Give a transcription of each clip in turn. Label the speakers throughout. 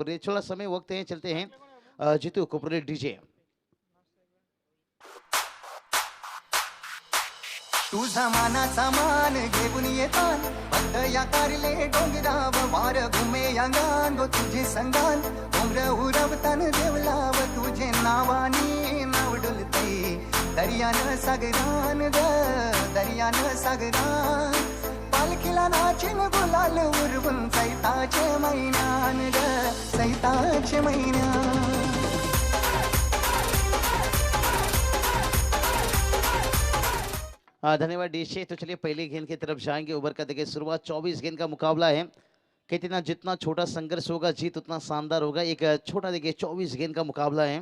Speaker 1: और ये थोड़ा समय वक्त है, चलते हैं जीतू कुपरे डीजे।
Speaker 2: तू जमानाचा मान घेऊन येतान बंद या कारले डोंगराव वार घुमे या गांगो तुझे संगान डोंगर उरवतान देवलाव तुझे नावानी नाव डुलते दर्यान सागरान ग दर्यान सागरान पालखीला नाचिन गुलाल उरवून सैताचे महिन्यान ग सैताचे महिन्यान।
Speaker 1: धन्यवाद डीजे। तो चलिए पहली गेंद की तरफ जाएंगे। ओवर का देखिए शुरुआत, 24 गेंद का मुकाबला है। कितना जितना छोटा संघर्ष होगा जीत उतना शानदार होगा। एक छोटा देखिए 24 गेंद का मुकाबला है।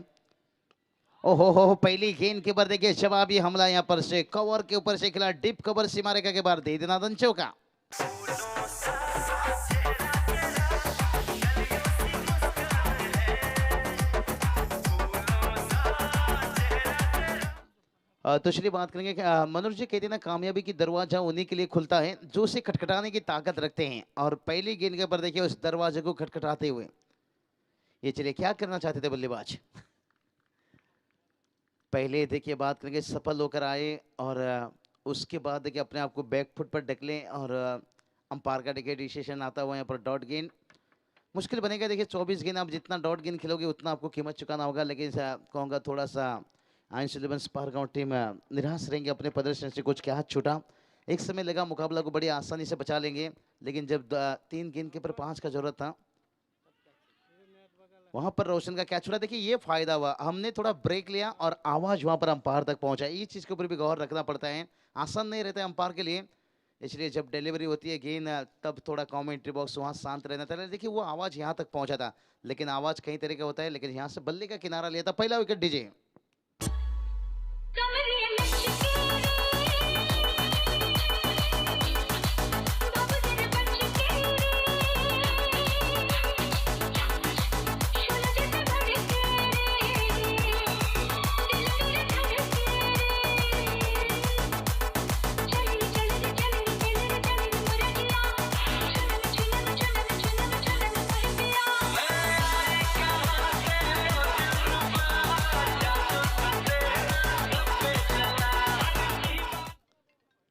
Speaker 1: ओहो हो पहली गेंद के ऊपर देखिए जवाबी हमला यहाँ पर से कवर के ऊपर से खिला डिप कवर सीमारेखा के बाहर दे देना चौका। तो चलिए बात करेंगे कि मनोज जी कहते हैं ना, कामयाबी की दरवाजा उन्हीं के लिए खुलता है जो उसे खटखटाने की ताकत रखते हैं। और पहली गेंद के ऊपर देखिए उस दरवाजे को खटखटाते हुए ये चलिए क्या करना चाहते थे बल्लेबाज। पहले देखिए बात करेंगे सफल होकर आए और उसके बाद देखिए अपने आप को बैक फुट पर ढकलें और अंपायर का देखिए डिसीजन आता हुआ यहाँ पर डॉट गेंद मुश्किल बनेगा। देखिए 24 गेंद आप जितना डॉट गेंद खेलोगे उतना आपको कीमत चुकाना होगा। लेकिन कहूँगा थोड़ा सा आयंस 11 स्पारगांव टीम निराश रहेंगे अपने प्रदर्शन से, कुछ क्या हाथ छूटा। एक समय लगा मुकाबला को बड़ी आसानी से बचा लेंगे, लेकिन जब 3 गेंद के ऊपर 5 का जरूरत था वहां पर रोशन का कैच छुड़ा। देखिए ये फायदा हुआ, हमने थोड़ा ब्रेक लिया और आवाज वहां पर अंपायर तक पहुंचा। ये चीज के ऊपर भी गौर रखना पड़ता है, आसान नहीं रहता है अंपायर के लिए। इसलिए जब डिलीवरी होती है गेंद तब थोड़ा कमेंट्री बॉक्स वहां शांत रहना था। देखिए वो आवाज यहाँ तक पहुंचा था, लेकिन आवाज कई तरह का होता है। लेकिन यहाँ से बल्ले का किनारा लिया था। पहला विकेट डीजे।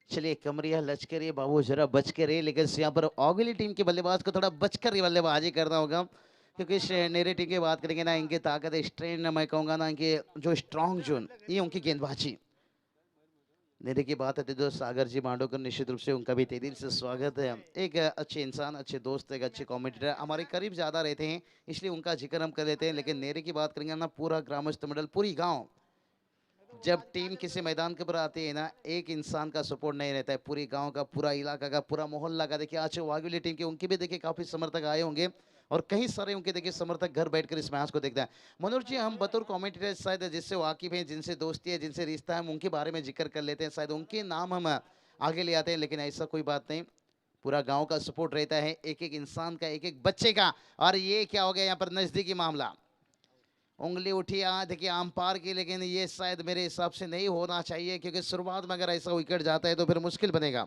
Speaker 1: चलिए कमरिया लचकर बाबू जरा बच के रहे, लेकिन यहाँ पर अगली टीम के बल्लेबाज को थोड़ा बचकर ही बल्लेबाजी करना होगा, क्योंकि नेरे टीम की बात करेंगे ना, इनकी ताकत स्ट्रेन मैं कहूँगा ना, इनके जो स्ट्रॉन्ग जोन ये उनकी गेंदबाजी। नेरे की बात है तो सागर जी मांडोकर निश्चित रूप से उनका भी तहे दिल से स्वागत है। एक अच्छे इंसान, अच्छे दोस्त, एक अच्छे कॉमेंटेटर हमारे करीब ज़्यादा रहते हैं, इसलिए उनका जिक्र हम कर लेते हैं। लेकिन नेरे की बात करेंगे ना, पूरा ग्रामस्थ मंडल, पूरी गाँव जब टीम किसी मैदान के ऊपर आती है ना, एक इंसान का सपोर्ट नहीं रहता है, पूरी गांव का, पूरा इलाका का, पूरा मोहल्ला का। देखिए आज वाघविली टीम के उनके भी देखिए काफी समर्थक आए होंगे और कई सारे उनके देखिए समर्थक घर बैठकर इस मैच को देखते हैं। मनोज जी हम बतौर कमेंटेटर शायद जिससे वाकिफ हैं, जिनसे दोस्ती है, जिनसे रिश्ता है, हम उनके बारे में जिक्र कर लेते हैं, शायद उनके नाम हम आगे ले आते हैं। लेकिन ऐसा कोई बात नहीं, पूरा गाँव का सपोर्ट रहता है, एक एक इंसान का, एक एक बच्चे का। और ये क्या हो गया यहाँ पर नजदीकी मामला, उंगली उठी देखिए अंपायर की, लेकिन ये शायद मेरे हिसाब से नहीं होना चाहिए, क्योंकि शुरुआत में अगर ऐसा विकेट जाता है तो फिर मुश्किल बनेगा।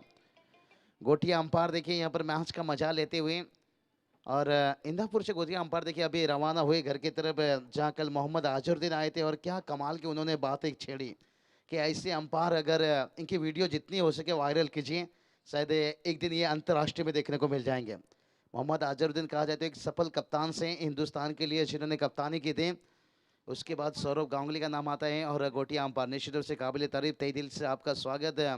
Speaker 1: गोटिया अंपायर देखिए यहाँ पर मैच का मजा लेते हुए, और इंदापुर से गोटिया अंपायर देखिए अभी रवाना हुए घर की तरफ, जहाँ कल मोहम्मद आजरुद्दीन आए थे। और क्या कमाल की उन्होंने बातें छेड़ी कि ऐसे अंपायर अगर इनकी वीडियो जितनी हो सके वायरल कीजिए, शायद एक दिन ये अंतर्राष्ट्रीय में देखने को मिल जाएंगे। मोहम्मद आजरुद्दीन कहा जाता है एक सफल कप्तान से हिंदुस्तान के लिए, जिन्होंने कप्तानी की थी। उसके बाद सौरभ गांगुली का नाम आता है और गोटिया अंपायर निश्चित रूप से काबिल तारीफ, तहे दिल से आपका स्वागत है।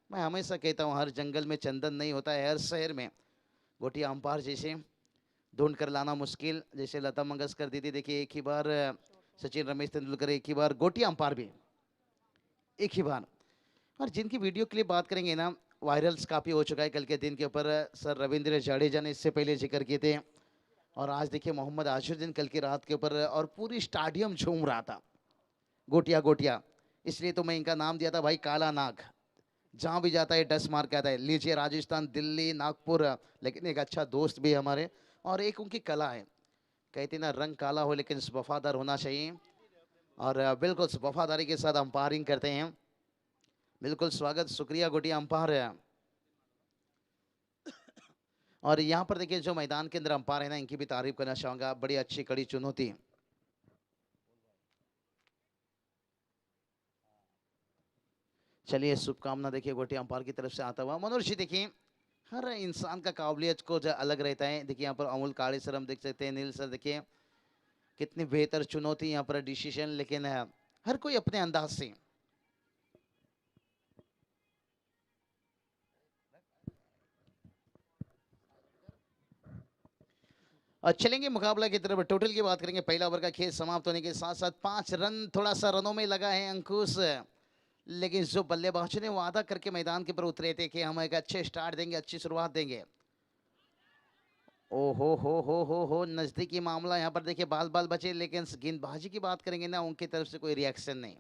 Speaker 1: मैं हमेशा कहता हूँ हर जंगल में चंदन नहीं होता है, हर शहर में गोटिया अंपायर जैसे ढूंढ कर लाना मुश्किल। जैसे लता मंगेशकर दीदी देखिए एक ही बार, सचिन रमेश तेंदुलकर एक ही बार, गोटिया अंपायर भी एक ही बार। और जिनकी वीडियो क्लिप बात करेंगे ना, वायरल्स काफ़ी हो चुका है कल के दिन के ऊपर। सर रविंद्र जडेजा ने इससे पहले जिक्र किए थे, और आज देखिए मोहम्मद आजरुद्दीन कल की रात के ऊपर, और पूरी स्टेडियम झूम रहा था गोटिया गोटिया। इसलिए तो मैं इनका नाम दिया था भाई काला नाग, जहाँ भी जाता है डस मार के आता है। लीजिए राजस्थान, दिल्ली, नागपुर, लेकिन एक अच्छा दोस्त भी है हमारे, और एक उनकी कला है, कहते ना रंग काला हो लेकिन वफादार होना चाहिए, और बिल्कुल वफादारी के साथ अंपायरिंग करते हैं। बिल्कुल स्वागत, शुक्रिया गोटिया अंपायर। और यहाँ पर देखिए जो मैदान के अंदर अंपायर है ना, इनकी भी तारीफ करना चाहूंगा, बड़ी अच्छी कड़ी चुनौती। चलिए शुभकामना देखिए गोटी अंपायर की तरफ से आता हुआ। मनोज जी देखिए हर इंसान का काबिलियत को जो अलग रहता है, देखिए यहाँ पर अमूल काले सर हम देख सकते हैं, नील सर देखिए कितनी बेहतर चुनौती यहाँ पर डिसीजन, लेकिन हर कोई अपने अंदाज से। और चलेंगे मुकाबला की तरफ, टोटल की बात करेंगे। पहला ओवर का खेल समाप्त होने के साथ साथ 5 रन, थोड़ा सा रनों में लगा है अंकुश, लेकिन जो बल्लेबाजों ने वादा करके मैदान के ऊपर उतरे थे कि हम एक अच्छे स्टार्ट देंगे, अच्छी शुरुआत देंगे। ओ हो नजदीकी मामला यहाँ पर देखिए, बाल बाल बचे, लेकिन गेंदबाजी की बात करेंगे ना, उनकी तरफ से कोई रिएक्शन नहीं।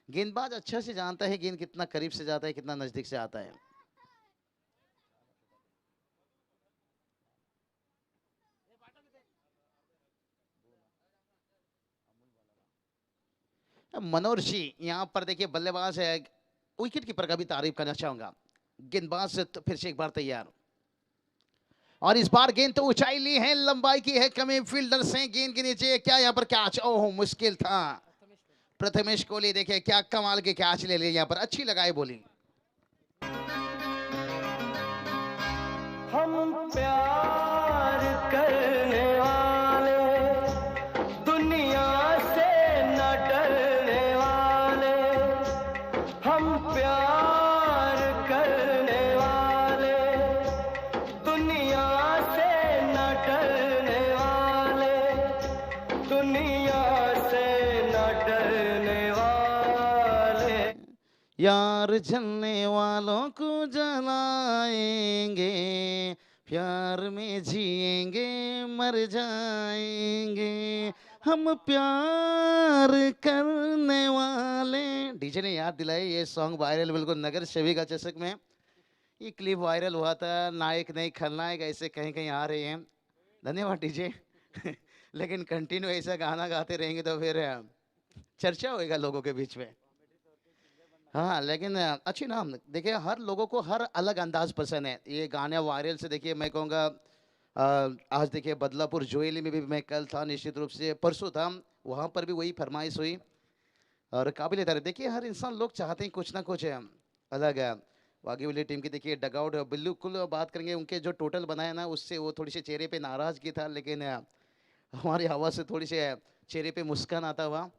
Speaker 1: गेंदबाज अच्छा से जानता है गेंद कितना करीब से जाता है, कितना नजदीक से आता है। मनोज जी यहाँ पर देखिए बल्लेबाज है, विकेट कीपर का भी तारीफ करना चाहूंगा। गेंदबाज से तो फिर से एक बार तैयार, और इस बार गेंद तो ऊंचाई ली है, लंबाई की है कमी, फील्डर्स हैं गेंद के नीचे, क्या यहाँ पर कैच, ओह मुश्किल था। प्रथमेश कोहली देखिए क्या कमाल के कैच ले लिए, यहाँ पर अच्छी लगाई बोली।
Speaker 3: हम प्यार करने वाले, दुनिया से न डरने वाले, हम प्यार करने वाले, दुनिया से न डरने वाले, दुनिया से न डरने वाले।
Speaker 1: यार जलने वालों को जलाएंगे, प्यार में जिएंगे मर जाएंगे, हम प्यार करने वाले। डीजे ने याद दिलाई, ये सॉन्ग वायरल बिल्कुल नगर सेवी का चषक में ये क्लिप वायरल हुआ था, नायक नहीं खलनायक ऐसे कहीं कहीं आ रहे हैं। धन्यवाद डीजे। लेकिन कंटिन्यू ऐसा गाना गाते रहेंगे तो फिर चर्चा होएगा लोगों के बीच में। हाँ लेकिन अच्छी नाम देखिए, हर लोगों को हर अलग अंदाज पसंद है। ये गाने वायरल से देखिए, मैं कहूँगा आज देखिए बदलापुर जोएली में भी मैं कल था, निश्चित रूप से परसों था, वहाँ पर भी वही फरमाइश हुई और काबिल तारीफ। देखिए हर इंसान, लोग चाहते हैं कुछ ना कुछ अलग है। बागी वाली टीम की देखिए डगआउट बिल्कुल बात करेंगे, उनके जो टोटल बनाया ना उससे वो थोड़ी सी चेहरे पे नाराज़गी था, लेकिन हमारी आवाज़ से थोड़ी सी चेहरे पे मुस्कान आता हुआ।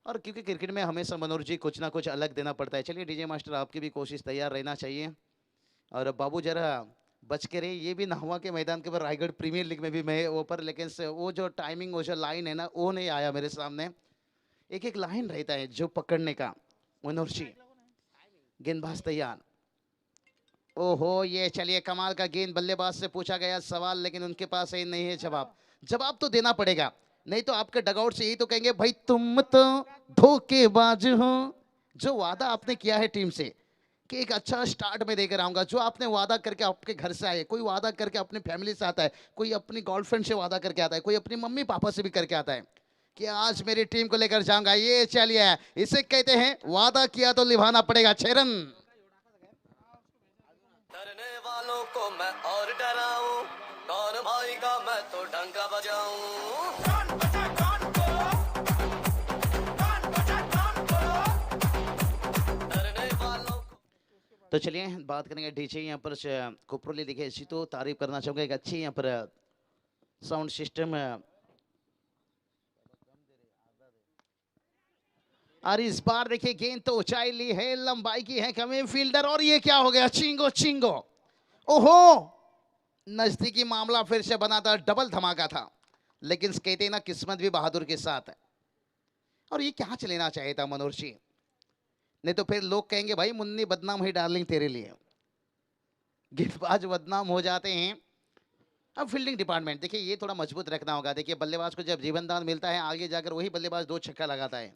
Speaker 1: और क्योंकि क्रिकेट में हमेशा मनोज जी कुछ ना कुछ अलग देना पड़ता है। चलिए डीजे मास्टर आपकी भी कोशिश तैयार रहना चाहिए, और बाबू जरा बच के रहे। ये भी नहवा के मैदान के ऊपर रायगढ़ प्रीमियर लीग में भी मैं वो पर, लेकिन वो जो टाइमिंग, वो जो लाइन है ना, वो नहीं आया मेरे सामने। एक एक लाइन रहता है जो पकड़ने का। मनोज जी गेंदबाज तैयार, ओहो ये चलिए कमाल का गेंद, बल्लेबाज से पूछा गया सवाल लेकिन उनके पास ही नहीं है जवाब। जवाब तो देना पड़ेगा, नहीं तो आपके डगआउट से यही तो कहेंगे भाई तुम तो धोखेबाज हो। जो वादा आपने किया है टीम से कि एक अच्छा स्टार्ट में देकर आऊंगा, जो आपने वादा करके आपके घर से आए, कोई वादा करके अपनी फैमिली से आता है, कोई अपनी गर्लफ्रेंड से वादा करके आता है, कोई अपनी मम्मी पापा से भी करके आता है कि आज मेरी टीम को लेकर जाऊंगा, ये चलिए इसे कहते हैं वादा किया तो निभाना पड़ेगा। 6 रन।
Speaker 3: डरने वालों को मैं और डराऊं, कौन भाई का मैं तो डंका बजाऊं। डरने वालों को।
Speaker 1: तो चलिए बात करेंगे डीजे यहाँ पर कुपरोली दिखे, इसी तो तारीफ करना चाहूंगा, एक अच्छी यहाँ पर साउंड सिस्टम। और इस बार देखिए गेंद तो ऊंचाई ली है, लंबाई की है कमी, फील्डर, और ये क्या हो गया, चिंगो चिंगो, ओहो नजदीकी मामला फिर से बना था, डबल धमाका था, लेकिन कहते ना किस्मत भी बहादुर के साथ है। और ये क्या चलेना चाहिए था मनोज जी, नहीं तो फिर लोग कहेंगे भाई मुन्नी बदनाम हुई डार्लिंग तेरे लिए। गेंदबाज बदनाम हो जाते हैं। अब फील्डिंग डिपार्टमेंट देखिए ये थोड़ा मजबूत रखना होगा। देखिए बल्लेबाज को जब जीवन दान मिलता है, आगे जाकर वही बल्लेबाज 2 छक्का लगाता है।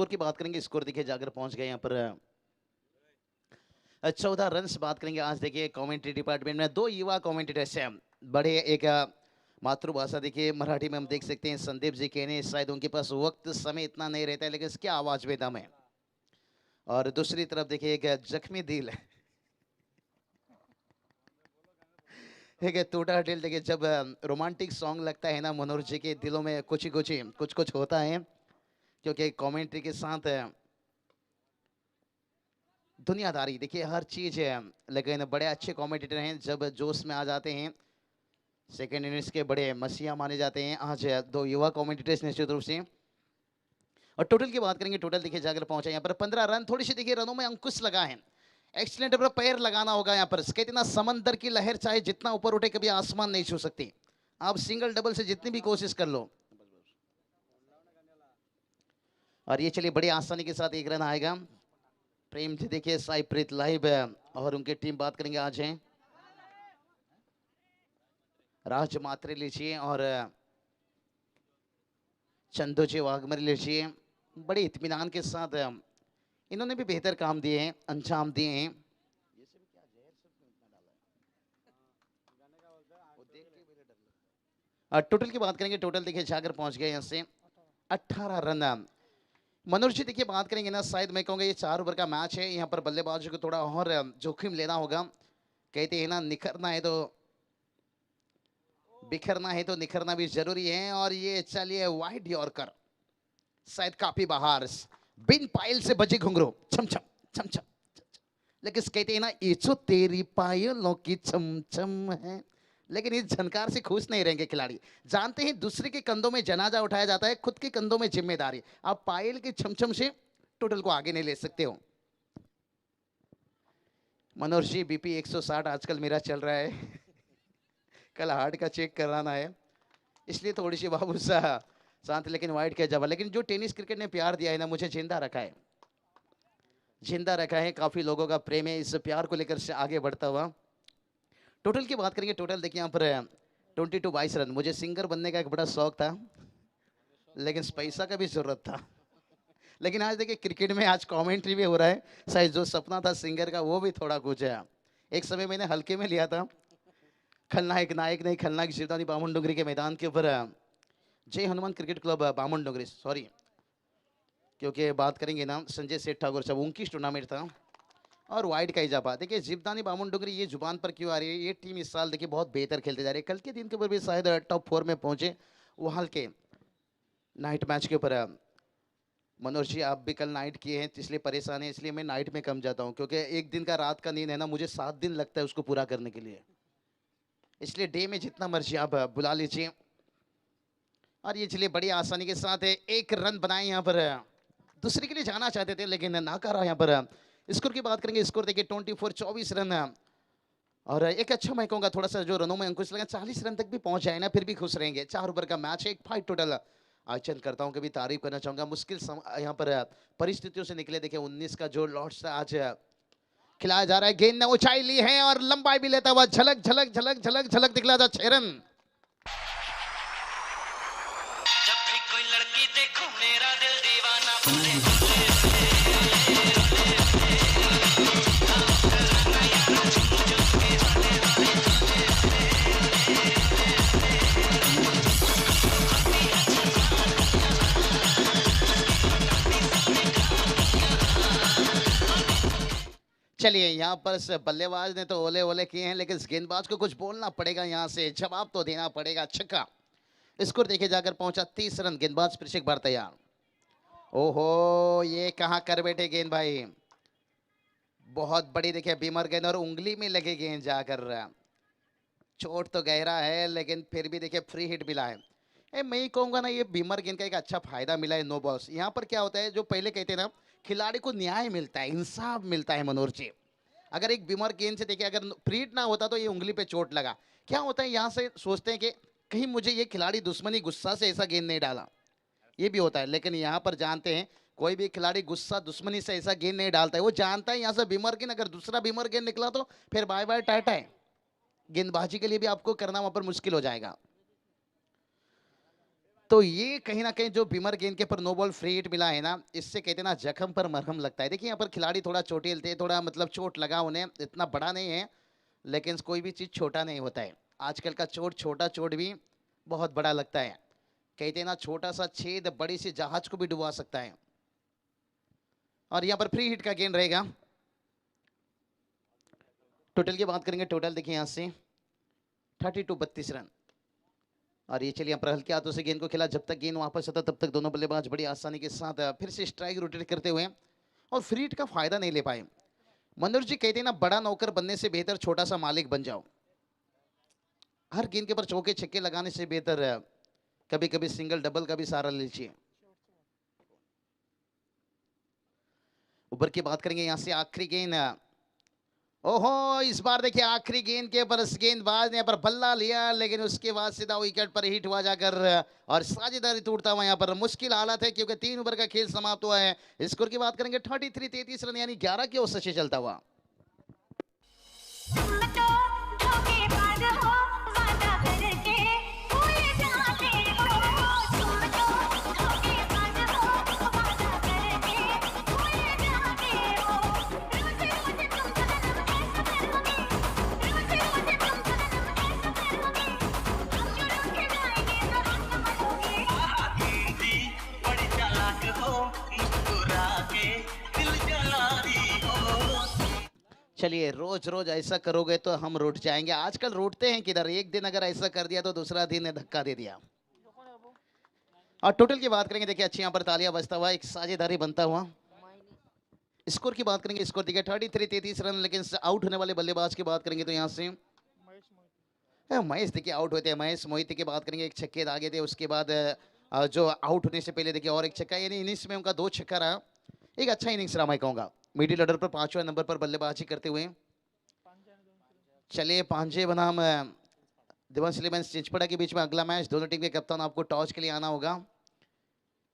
Speaker 1: स्कोर की बात करेंगे, स्कोर देखिए जाकर पहुंच गए यहाँ पर 14 रन बात करेंगे। आज देखिए कमेंट्री डिपार्टमेंट में दो युवा कमेंटेटर्स हैं, बड़े एक मातृभाषा देखिए मराठी में हम देख सकते हैं संदीप जी कहने, शायद उनके पास वक्त समय इतना नहीं रहता है लेकिन इसकी आवाज में दम है। और दूसरी तरफ देखिए एक जख्मी दिल है, एक टूटा दिल। देखिए जब रोमांटिक सॉन्ग लगता है ना मनोहर जी के दिलों में कुछ कुछ होता है, क्योंकि कमेंट्री के साथ दुनियादारी देखिए हर चीज है। लेकिन बड़े अच्छे कमेंटेटर हैं, जब जोश में आ जाते हैं सेकेंड इनिंग्स के बड़े मसीहा माने जाते हैं। आज दो युवा कमेंटेटर्स निश्चित रूप से। और टोटल की बात करेंगे, टोटल देखिए जाकर पहुंचा यहाँ पर 15 रन। थोड़ी सी देखिए रनों में अंकुश लगा है, एक्सीलेंट पर पैर लगाना होगा यहाँ पर। कहते ना समंदर की लहर चाहे जितना ऊपर उठे कभी आसमान नहीं छू सकती, आप सिंगल डबल से जितनी भी कोशिश कर लो। और ये चलिए बड़ी आसानी के साथ एक रन आएगा। प्रेम जी देखिए साई प्रीत लाइव और उनकी टीम बात करेंगे आज हैं राज मात्रे लीजिए और चंदू जी वाघमरी लीजिए। बड़े इत्मीनान के साथ इन्होंने भी बेहतर काम दिए हैं, अंजाम दिए हैं। टोटल की बात करेंगे, टोटल देखिए जाकर पहुंच गए यहाँ से 18 रन। मनोज जी देखिए बात करेंगे ना, शायद मैं कहूँगा ये 4 ओवर का मैच है, यहाँ पर बल्लेबाजों को थोड़ा और जोखिम लेना होगा। कहते हैं ना निखरना है तो बिखरना है तो निखरना भी जरूरी है। और ये चलिए वाइड यॉर्कर, शायद काफी बाहर, बिन पायल से बजे घुंघरू छम छम छम छम। लेकिन कहते हैं ना ये जो तेरी पायलों की छम छम है, लेकिन इस झनकार से खुश नहीं रहेंगे खिलाड़ी। जानते हैं दूसरे के कंधों में जनाजा उठाया जाता है, खुद के कंधों में जिम्मेदारी। आप पायल के छमछम से टोटल को आगे नहीं ले सकते हो। मनोहर जी बीपी 160 आजकल मेरा चल रहा है कल हार्ट का चेक कराना है, इसलिए थोड़ी सी बाबू सा शांत। लेकिन वाइड का जवाब, लेकिन जो टेनिस क्रिकेट ने प्यार दिया है ना मुझे जिंदा रखा है, जिंदा रखा है। काफी लोगों का प्रेम है इस प्यार को लेकर से आगे बढ़ता हुआ। टोटल की बात करेंगे, टोटल देखिए यहाँ पर 22 रन। मुझे सिंगर बनने का एक बड़ा शौक था, लेकिन पैसा का भी जरूरत था। लेकिन आज देखिए क्रिकेट में आज कमेंट्री भी हो रहा है, शायद जो सपना था सिंगर का वो भी थोड़ा कुछ है। एक समय मैंने हल्के में लिया था, खलनायक नायक नहीं खलनायक शिवदानी बामन डोंगरी के मैदान के ऊपर जय हनुमान क्रिकेट क्लब बामन डोंगरी, सॉरी क्योंकि बात करेंगे ना संजय सेठ ठाकुर साहब 29 टूर्नामेंट था और वाइड का इजाफा। देखिए जीवदानी बामन डोंगरी ये जुबान पर क्यों आ रही है, ये टीम इस साल देखिए बहुत बेहतर खेलते जा रही है। कल के दिन के ऊपर भी शायद टॉप 4 में पहुंचे। वहां के नाइट मैच के ऊपर मनोज जी आप भी कल नाइट किए हैं इसलिए परेशान है, इसलिए मैं नाइट में कम जाता हूं, क्योंकि एक दिन का रात का नींद है ना मुझे 7 दिन लगता है उसको पूरा करने के लिए। इसलिए डे में जितना मर्जी आप बुला लीजिए। और ये चलिए बड़ी आसानी के साथ एक रन बनाए यहाँ पर। दूसरे के लिए जाना चाहते थे लेकिन नाकारा यहाँ पर। स्कोर की बात करेंगे, स्कोर देखिए 24 रन। और एक अच्छा मैं कहूँगा थोड़ा सा जो रनों में अंकुश लगा, 40 रन तक भी पहुंच जाए ना फिर भी खुश रहेंगे। 4 ओवर का मैच है, एक 5 टोटल। आचरण करता हूँ, कभी तारीफ करना चाहूंगा। मुश्किल यहाँ पर परिस्थितियों से निकले। देखिए 19 का जो लॉट्स आज खिलाया जा रहा है, गेंद ने ऊंचाई ली है और लंबाई भी लेता हुआ झलक झलक झलक झलक झलक दिखला था 6 रन।
Speaker 3: जब भी कोई लड़की देखूं मेरा दिल दीवाना
Speaker 1: चलिए यहाँ पर बल्लेबाज ने तो ओले ओले किए हैं, लेकिन गेंदबाज को कुछ बोलना पड़ेगा, यहाँ से जवाब तो देना पड़ेगा। छक्का। स्कोर देखे जाकर पहुंचा 30 रन। गेंदबाज पृथ्वी बार तैयार। ओहो ये कहाँ कर बैठे गेंद भाई, बहुत बड़ी देखिए बीमर गेंद और उंगली में लगे गेंद जाकर। चोट तो गहरा है लेकिन फिर भी देखिए फ्री हिट मिला है। मैं कहूँगा ना ये बीमर गेंद का एक अच्छा फायदा मिला है नो बॉल्स। यहाँ पर क्या होता है जो पहले कहते हैं ना खिलाड़ी को न्याय मिलता है, इंसाफ मिलता है। मनोहर जी अगर एक बीमर गेंद से देखिए अगर फ्री हिट ना होता तो ये उंगली पे चोट लगा, क्या होता है यहाँ से सोचते हैं कि कहीं मुझे ये खिलाड़ी दुश्मनी गुस्सा से ऐसा गेंद नहीं डाला, ये भी होता है। लेकिन यहाँ पर जानते हैं कोई भी खिलाड़ी गुस्सा दुश्मनी से ऐसा गेंद नहीं डालता है, वो जानता है यहाँ से बीमर गेंद अगर दूसरा बीमर गेंद निकला तो फिर बाय बाय टाटा है। गेंदबाजी के लिए भी आपको करना वहां पर मुश्किल हो जाएगा। तो ये कहीं ना कहीं जो बीमर गेंद के पर नो बॉल फ्री हिट मिला है ना, इससे कहते हैं ना जख्म पर मरहम लगता है। देखिए यहाँ पर खिलाड़ी थोड़ा चोटिल थे, थोड़ा मतलब चोट लगा उन्हें, इतना बड़ा नहीं है, लेकिन कोई भी चीज़ छोटा नहीं होता है। आजकल का चोट, छोटा चोट भी बहुत बड़ा लगता है। कहते हैं ना छोटा सा छेद बड़ी सी जहाज को भी डुबा सकता है। और यहाँ पर फ्री हिट का गेंद रहेगा। टोटल की बात करेंगे, टोटल देखिए यहाँ से 32 रन। और ये चलिए यहाँ पर हल्के हाथों से गेंद को खेला, जब तक गेंद वापस आता तब तक दोनों बल्लेबाज बड़ी आसानी के साथ फिर से स्ट्राइक रोटेट करते हुए और फ्री हिट का फायदा नहीं ले पाए। मनोज जी कहते हैं ना बड़ा नौकर बनने से बेहतर छोटा सा मालिक बन जाओ। हर गेंद के ऊपर चौके छक्के लगाने से बेहतर कभी कभी सिंगल डबल का भी सहारा ले लीजिए। ऊपर की बात करेंगे यहाँ से आखिरी गेंद। ओहो, इस बार देखिए आखिरी गेंद के ऊपर गेंदबाज ने यहाँ पर बल्ला लिया, लेकिन उसके बाद सीधा विकेट पर हिट हुआ जाकर और साझेदारी टूटता हुआ। यहाँ पर मुश्किल हालत है क्योंकि 3 ओवर का खेल समाप्त हुआ है। स्कोर की बात करेंगे 33 रन, यानी 11 की औसत से चलता हुआ। चलिए, रोज रोज ऐसा करोगे तो हम रूठ जाएंगे। आजकल रूठते हैं किधर, एक दिन अगर ऐसा कर दिया तो दूसरा दिन ने धक्का दे दिया। और टोटल की बात करेंगे, देखिए अच्छी यहाँ पर तालियां बजता हुआ एक साझेदारी बनता हुआ। स्कोर की बात करेंगे, स्कोर देखिए 33 रन, लेकिन आउट होने वाले बल्लेबाज की बात करेंगे तो यहाँ से महेश देखिए आउट होते हैं। महेश मोहित की बात करेंगे, एक छक्के दागे थे, उसके बाद जो आउट होने से पहले देखिए और एक छक्का, यानी इनिंग्स में उनका 2 छक्का रहा। एक अच्छा इनिंग्स रहा मैं कहूँगा। मिडिल ऑर्डर पर 5वें नंबर पर बल्लेबाजी करते हुए चलिए पांजे बनाम दिवान सिलेबस चिंचपड़ा के बीच में अगला मैच। दोनों टीम के कप्तान आपको टॉस के लिए आना होगा।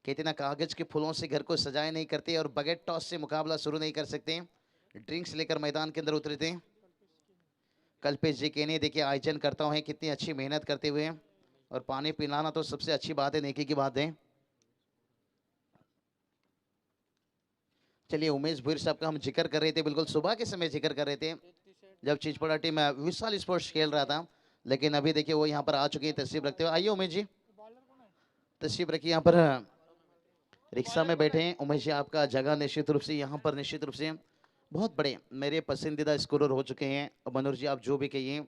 Speaker 1: कहते ना कागज के फूलों से घर को सजाए नहीं करते, और बगैर टॉस से मुकाबला शुरू नहीं कर सकते। ड्रिंक्स लेकर मैदान के अंदर उतरे थे कल्पेश जी के ने, देखिए आयोजन करता है कितनी अच्छी मेहनत करते हुए, और पानी पिलाना तो सबसे अच्छी बात है, नेकी की बात है। चलिए, उमेश भुईर साहब का हम जिक्र कर रहे थे, बिल्कुल सुबह के समय जिक्र कर रहे थे जब चिंचपड़ा टीम विशाल स्पोर्ट्स खेल रहा था, लेकिन अभी देखिए वो यहाँ पर आ चुके हैं तशरीफ रखते हुए। आइए उमेश जी, तशरीफ रखिए। यहाँ पर रिक्शा में बैठे हैं उमेश जी, आपका जगह निश्चित रूप से यहाँ पर निश्चित रूप से बहुत बड़े मेरे पसंदीदा स्कोरर हो चुके हैं। मनोहर जी आप जो भी कहिए,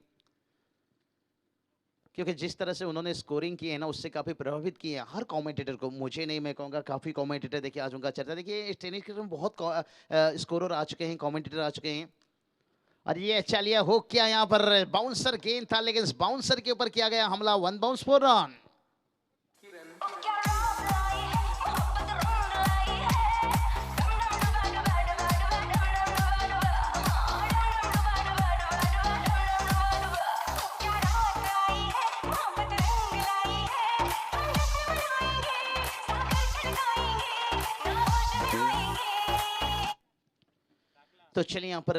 Speaker 1: क्योंकि जिस तरह से उन्होंने स्कोरिंग की है ना, उससे काफी प्रभावित किए हैं हर कमेंटेटर को। मुझे नहीं, मैं कहूँगा काफी कमेंटेटर देखिए आज उनका चर्चा। देखिए इस टेनिस क्रिकेट में बहुत स्कोरर आ चुके हैं, कमेंटेटर आ चुके हैं। और ये चलिए हो क्या, यहाँ पर बाउंसर गेंद था, लेकिन इस बाउंसर के ऊपर किया गया हमला। 1 बाउंस 4 रन। तो चलिए यहाँ पर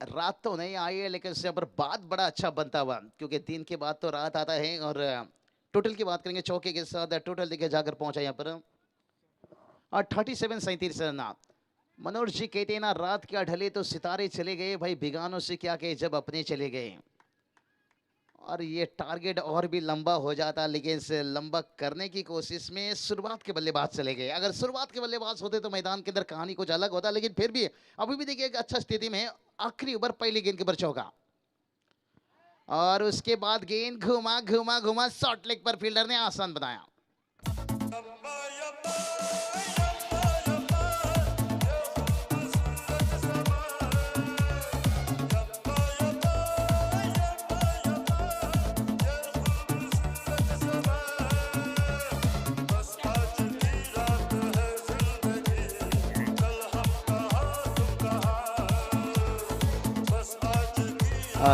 Speaker 1: रात तो नहीं आई है, लेकिन उससे पर बात बड़ा अच्छा बनता हुआ, क्योंकि दिन के बाद तो रात आता है। और टोटल की बात करेंगे चौके के साथ, टोटल देखिए जाकर पहुंचा यहाँ पर और 37 रन। मनोज जी कहते हैं ना रात क्या ढले तो सितारे चले गए, भाई बिगानों से क्या कहे जब अपने चले गए। और ये टारगेट और भी लंबा हो जाता, लेकिन इसे लंबा करने की कोशिश में शुरुआत के बल्लेबाज चले गए। अगर शुरुआत के बल्लेबाज होते तो मैदान के अंदर कहानी कुछ अलग होता, लेकिन फिर भी अभी भी देखिए एक अच्छा स्थिति में। आखिरी ओवर पहली गेंद के ऊपर चौका, और उसके बाद गेंद घुमा घुमा घुमा शॉर्ट लेग पर फील्डर ने आसान बनाया।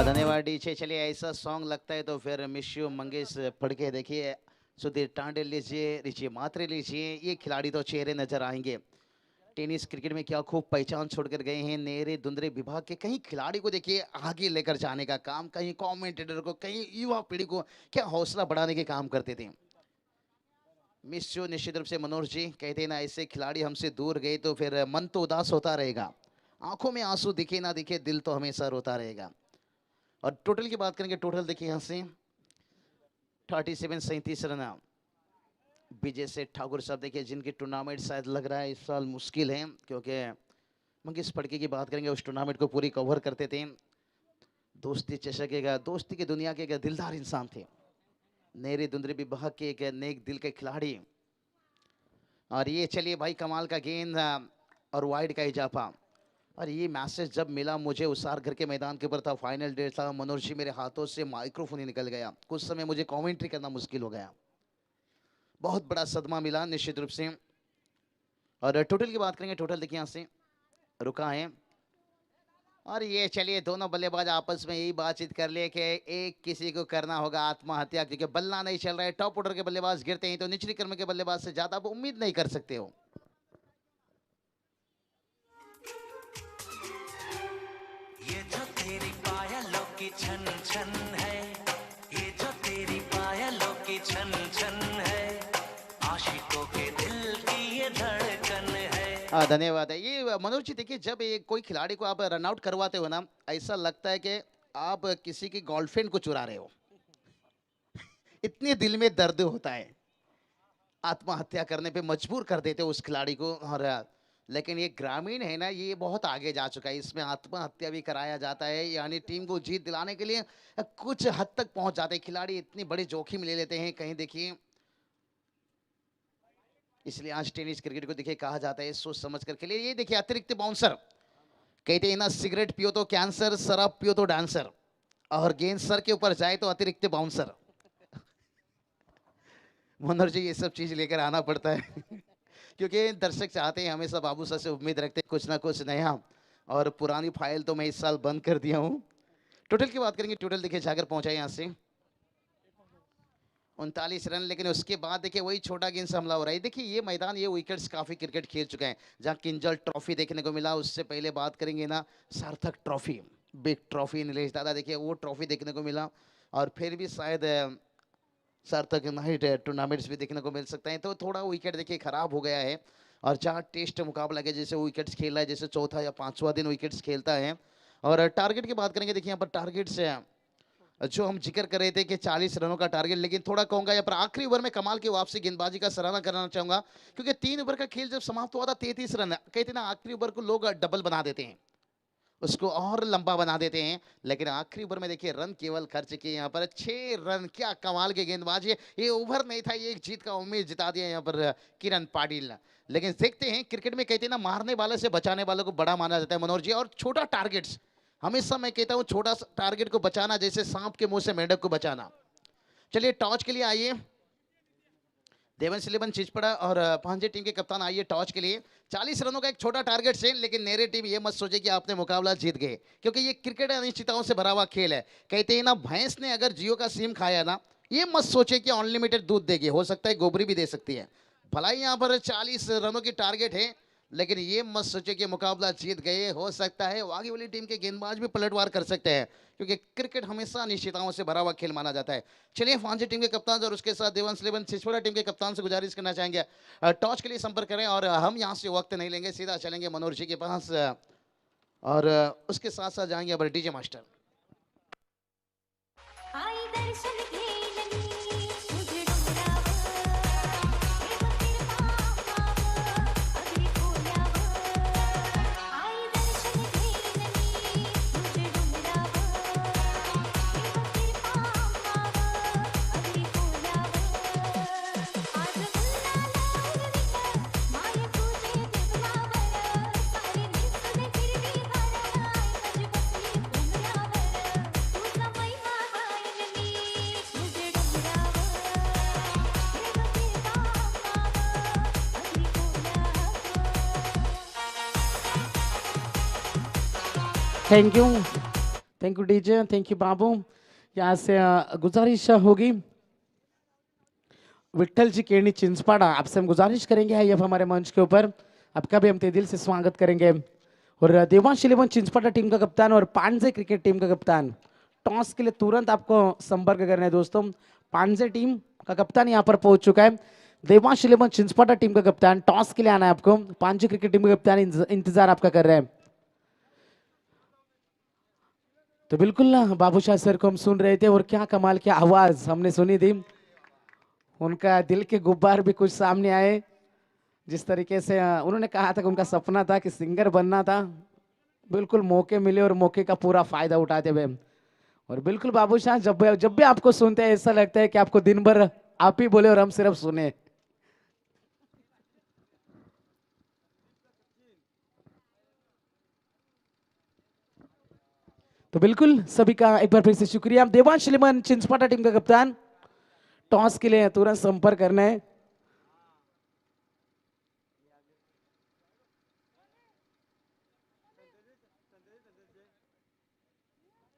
Speaker 1: धन्यवाद डीजे। चलिए ऐसा सॉन्ग लगता है तो फिर मिस यू मंगेश पढ़ के देखिए। सुधीर टांडे लीजिए, रिची मात्रे लीजिए, ये खिलाड़ी तो चेहरे नजर आएंगे। टेनिस क्रिकेट में क्या खूब पहचान छोड़कर गए हैं नेरे दुंदरे विभाग के। कहीं खिलाड़ी को देखिए आगे लेकर जाने का काम, कहीं कमेंटेटर को, कहीं युवा पीढ़ी को क्या हौसला बढ़ाने के काम करते थे। मिस यू निश्चित रूप से मनोज जी। कहते हैं ना, ऐसे खिलाड़ी हमसे दूर गए तो फिर मन तो उदास होता रहेगा, आंखों में आंसू दिखे ना दिखे, दिल तो हमेशा रोता रहेगा। और टोटल की बात करेंगे, टोटल देखिए यहाँ से 37 रन विजय से ठाकुर साहब देखिए, जिनकी टूर्नामेंट शायद लग रहा है इस साल मुश्किल है, क्योंकि मंगेश फड़के की बात करेंगे, उस टूर्नामेंट को पूरी कवर करते थे। दोस्ती चषक के दोस्ती की दुनिया के एक दिलदार इंसान थे, नेरे दुंदरी भी बहक के एक नेक दिल के खिलाड़ी। और ये चलिए भाई, कमाल का गेंद और वाइड का इजाफा। और ये मैसेज जब मिला मुझे, उसार घर के मैदान के ऊपर था, फाइनल डेट था, मनोज जी मेरे हाथों से माइक्रोफोन ही निकल गया। कुछ समय मुझे कमेंट्री करना मुश्किल हो गया, बहुत बड़ा सदमा मिला निश्चित रूप से। और टोटल की बात करेंगे, टोटल देखिए यहाँ से रुका है। और ये चलिए, दोनों बल्लेबाज आपस में यही बातचीत कर लिए कि एक किसी को करना होगा आत्महत्या, क्योंकि बल्ला नहीं चल रहा है। टॉप ऑर्डर के बल्लेबाज गिरते हैं तो निचली क्रम के बल्लेबाज से ज्यादा आप उम्मीद नहीं कर सकते हो।
Speaker 4: ये जो तेरी पायलों की छन छन है, ये जो तेरी पायलों की छन छन है, आशिकों के दिल की ये धड़कन है।
Speaker 1: धन्यवाद। ये मनोज जी देखिए, जब एक कोई खिलाड़ी को आप रन आउट करवाते हो ना, ऐसा लगता है कि आप किसी की गर्लफ्रेंड को चुरा रहे हो। इतने दिल में दर्द होता है, आत्महत्या करने पे मजबूर कर देते हो उस खिलाड़ी को। और लेकिन ये ग्रामीण है ना, ये बहुत आगे जा चुका है, इसमें आत्महत्या भी कराया जाता है, यानी टीम को जीत दिलाने के लिए कुछ हद तक पहुंच जाते हैं खिलाड़ी, इतनी बड़ी जोखिम ले लेते हैं कहीं देखिए। इसलिए आज टेनिस क्रिकेट को देखिए कहा जाता है सोच समझ कर खेलिए। ये देखिए अतिरिक्त बाउंसर, कहते हैं ना, सिगरेट पियो तो कैंसर, शराब पियो तो डांसर, और गेंद सर के ऊपर जाए तो अतिरिक्त बाउंसर। मनोहर जी ये सब चीज लेकर आना पड़ता है क्योंकि दर्शक चाहते हैं, हमेशा बाबू सर से उम्मीद रखते हैं कुछ ना कुछ नया, और पुरानी फाइल तो मैं इस साल बंद कर दिया हूं। टोटल की बात करेंगे, टोटल देखिए जाकर पहुंचा यहाँ से 39 रन, लेकिन उसके बाद देखिए वही छोटा गेंद से हमला हो रहा है। देखिए ये मैदान, ये विकेट्स काफी क्रिकेट खेल चुके हैं, जहां किंजल ट्रॉफी देखने को मिला। उससे पहले बात करेंगे ना, सार्थक ट्रॉफी, बिग ट्रॉफी नीलेश दादा, देखिए वो ट्रॉफी देखने को मिला। और फिर भी शायद सार्थक नाइट टूर्नामेंट्स भी देखने को मिल सकते हैं। तो थोड़ा विकेट देखिए खराब हो गया है, और जहाँ टेस्ट मुकाबला के जैसे विकेट्स खेल रहा है, जैसे चौथा या पांचवा दिन विकेट्स खेलता है। और टारगेट की बात करेंगे, देखिए यहाँ पर टारगेट्स जो हम जिक्र कर रहे थे कि 40 रनों का टारगेट, लेकिन थोड़ा कहूंगा यहाँ पर आखिरी ओवर में कमाल की वापसी गेंदबाजी का सराहना करना चाहूंगा, क्योंकि 3 ओवर का खेल जब समाप्त हुआ था 33 रन, कहते ना आखिरी ओवर को लोग डबल बना देते हैं, उसको और लंबा बना देते हैं, लेकिन आखिरी ओवर में देखिए रन केवल खर्च किए यहाँ पर 6 रन। क्या कमाल के गेंदबाजी, ये ओवर नहीं था, ये एक जीत का उम्मीद जिता दिया यहाँ पर किरण पाटिल। लेकिन देखते हैं, क्रिकेट में कहते हैं ना, मारने वाले से बचाने वालों को बड़ा माना जाता है मनोहर जी। और छोटा टारगेट्स, हमेशा मैं कहता हूं छोटा टारगेट को बचाना जैसे सांप के मुंह से मेंढक को बचाना। चलिए टॉस के लिए आइए, देवन सिलेबन चिचपड़ा और पांजे टीम के कप्तान आइए टॉस के लिए। 40 रनों का एक छोटा टारगेट से, लेकिन नेरे टीम ये मत सोचे कि आपने मुकाबला जीत गए, क्योंकि ये क्रिकेट अनिश्चितताओं से भरा हुआ खेल है। कहते हैं ना, भैंस ने अगर जियो का सिम खाया ना, ये मत सोचे कि अनलिमिटेड दूध देगी, हो सकता है गोबरी भी दे सकती है। भलाई यहाँ पर 40 रनों की टारगेट है, लेकिन ये मत सोचे कि मुकाबला जीत गए, हो सकता है आगे वाली टीम के गेंदबाज भी पलटवार कर सकते हैं, क्योंकि क्रिकेट हमेशा अनिश्चितताओं से भरा हुआ खेल माना जाता है। चलिए फांसी टीम के कप्तान और उसके साथ देवन सिलेवन छिछवड़ा टीम के कप्तान से गुजारिश करना चाहेंगे टॉस के लिए संपर्क करें, और हम यहाँ से वक्त नहीं लेंगे, सीधा चलेंगे मनोहर जी के पास, और उसके साथ साथ जाएंगे अब DJ master.
Speaker 5: Thank you DJ, thank you बाबू। यहाँ से गुजारिश होगी विट्ठल जी केणी चिंचपाड़ा, आपसे हम गुजारिश करेंगे आइए अब हमारे मंच के ऊपर, आपका भी हम तहे दिल से स्वागत करेंगे। और देवांश इलेवन चिंचपाड़ा टीम का कप्तान और पांजे क्रिकेट टीम का कप्तान, टॉस के लिए तुरंत आपको संपर्क करना है दोस्तों। पांजे टीम का कप्तान यहाँ पर पहुंच चुका है। देवांश इलेवन चिंचपाटा टीम का कप्तान, टॉस के लिए आना है आपको। पांजी क्रिकेट टीम का कप्तान इंतजार आपका कर रहे हैं। तो बिल्कुल ना बाबूशाह सर को हम सुन रहे थे और क्या कमाल की आवाज हमने सुनी थी। उनका दिल के गुब्बार भी कुछ सामने आए। जिस तरीके से उन्होंने कहा था कि उनका सपना था कि सिंगर बनना था, बिल्कुल मौके मिले और मौके का पूरा फायदा उठाते हुए। और बिल्कुल बाबूशाह जब भी आपको सुनते हैं ऐसा लगता है कि आपको दिन भर आप ही बोले और हम सिर्फ सुने। तो बिल्कुल सभी का एक बार फिर से शुक्रिया। देवांश लिमन चिंचपाटा टीम का कप्तान, टॉस के लिए तुरंत संपर्क करना है।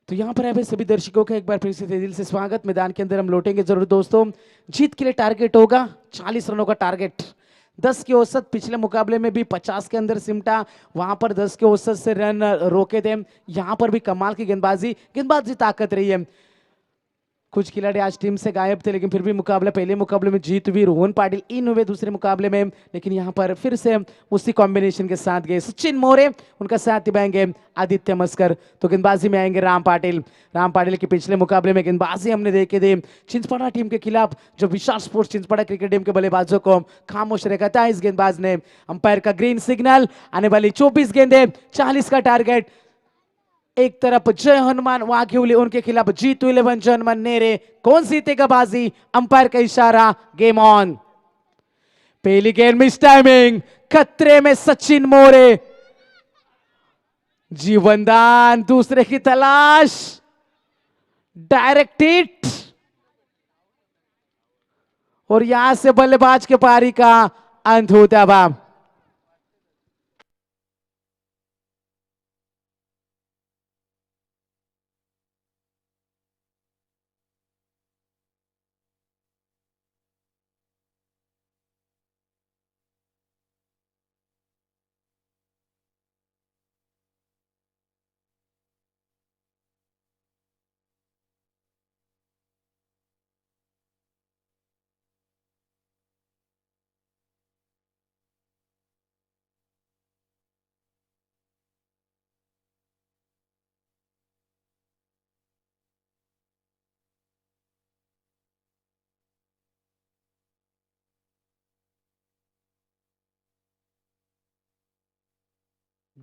Speaker 5: तो यहाँ पर है सभी दर्शकों का एक बार फिर से दिल से स्वागत। मैदान के अंदर हम लौटेंगे जरूर दोस्तों। जीत के लिए टारगेट होगा 40 रनों का टारगेट। 10 की औसत पिछले मुकाबले में भी 50 के अंदर सिमटा, वहां पर 10 के औसत से रन रोके थे। यहाँ पर भी कमाल की गेंदबाजी ताकत रही है। कुछ खिलाड़ी आज टीम से गायब थे लेकिन फिर भी मुकाबला, पहले मुकाबले में जीत हुई। रोहन पाटिल इन हुए दूसरे मुकाबले में, लेकिन यहाँ पर फिर से उसी कॉम्बिनेशन के साथ गए सचिन मोरे, उनका साथ निभाएंगे आदित्य मस्कर। तो गेंदबाजी में आएंगे राम पाटिल के पिछले मुकाबले में गेंदबाजी हमने देखे थे चिंचपाड़ा टीम के खिलाफ, जो विशाल स्पोर्ट्स चिंचपाड़ा क्रिकेट टीम के बल्लेबाजों को खामोश रखा था। इस गेंदबाज ने अंपायर का ग्रीन सिग्नल, आने वाली 24 गेंदे 40 का टारगेट। एक तरफ जय हनुमान वाघिवली, उनके खिलाफ जीतू 11 जय हनुमान नेरे। कौन जीतेगा बाजी? अंपायर का इशारा, गेम ऑन। पहली गेंद मिस टाइमिंग, खतरे में सचिन मोरे। जीवनदान, दूसरे की तलाश, डायरेक्ट हिट और यहां से बल्लेबाज के पारी का अंत होता है।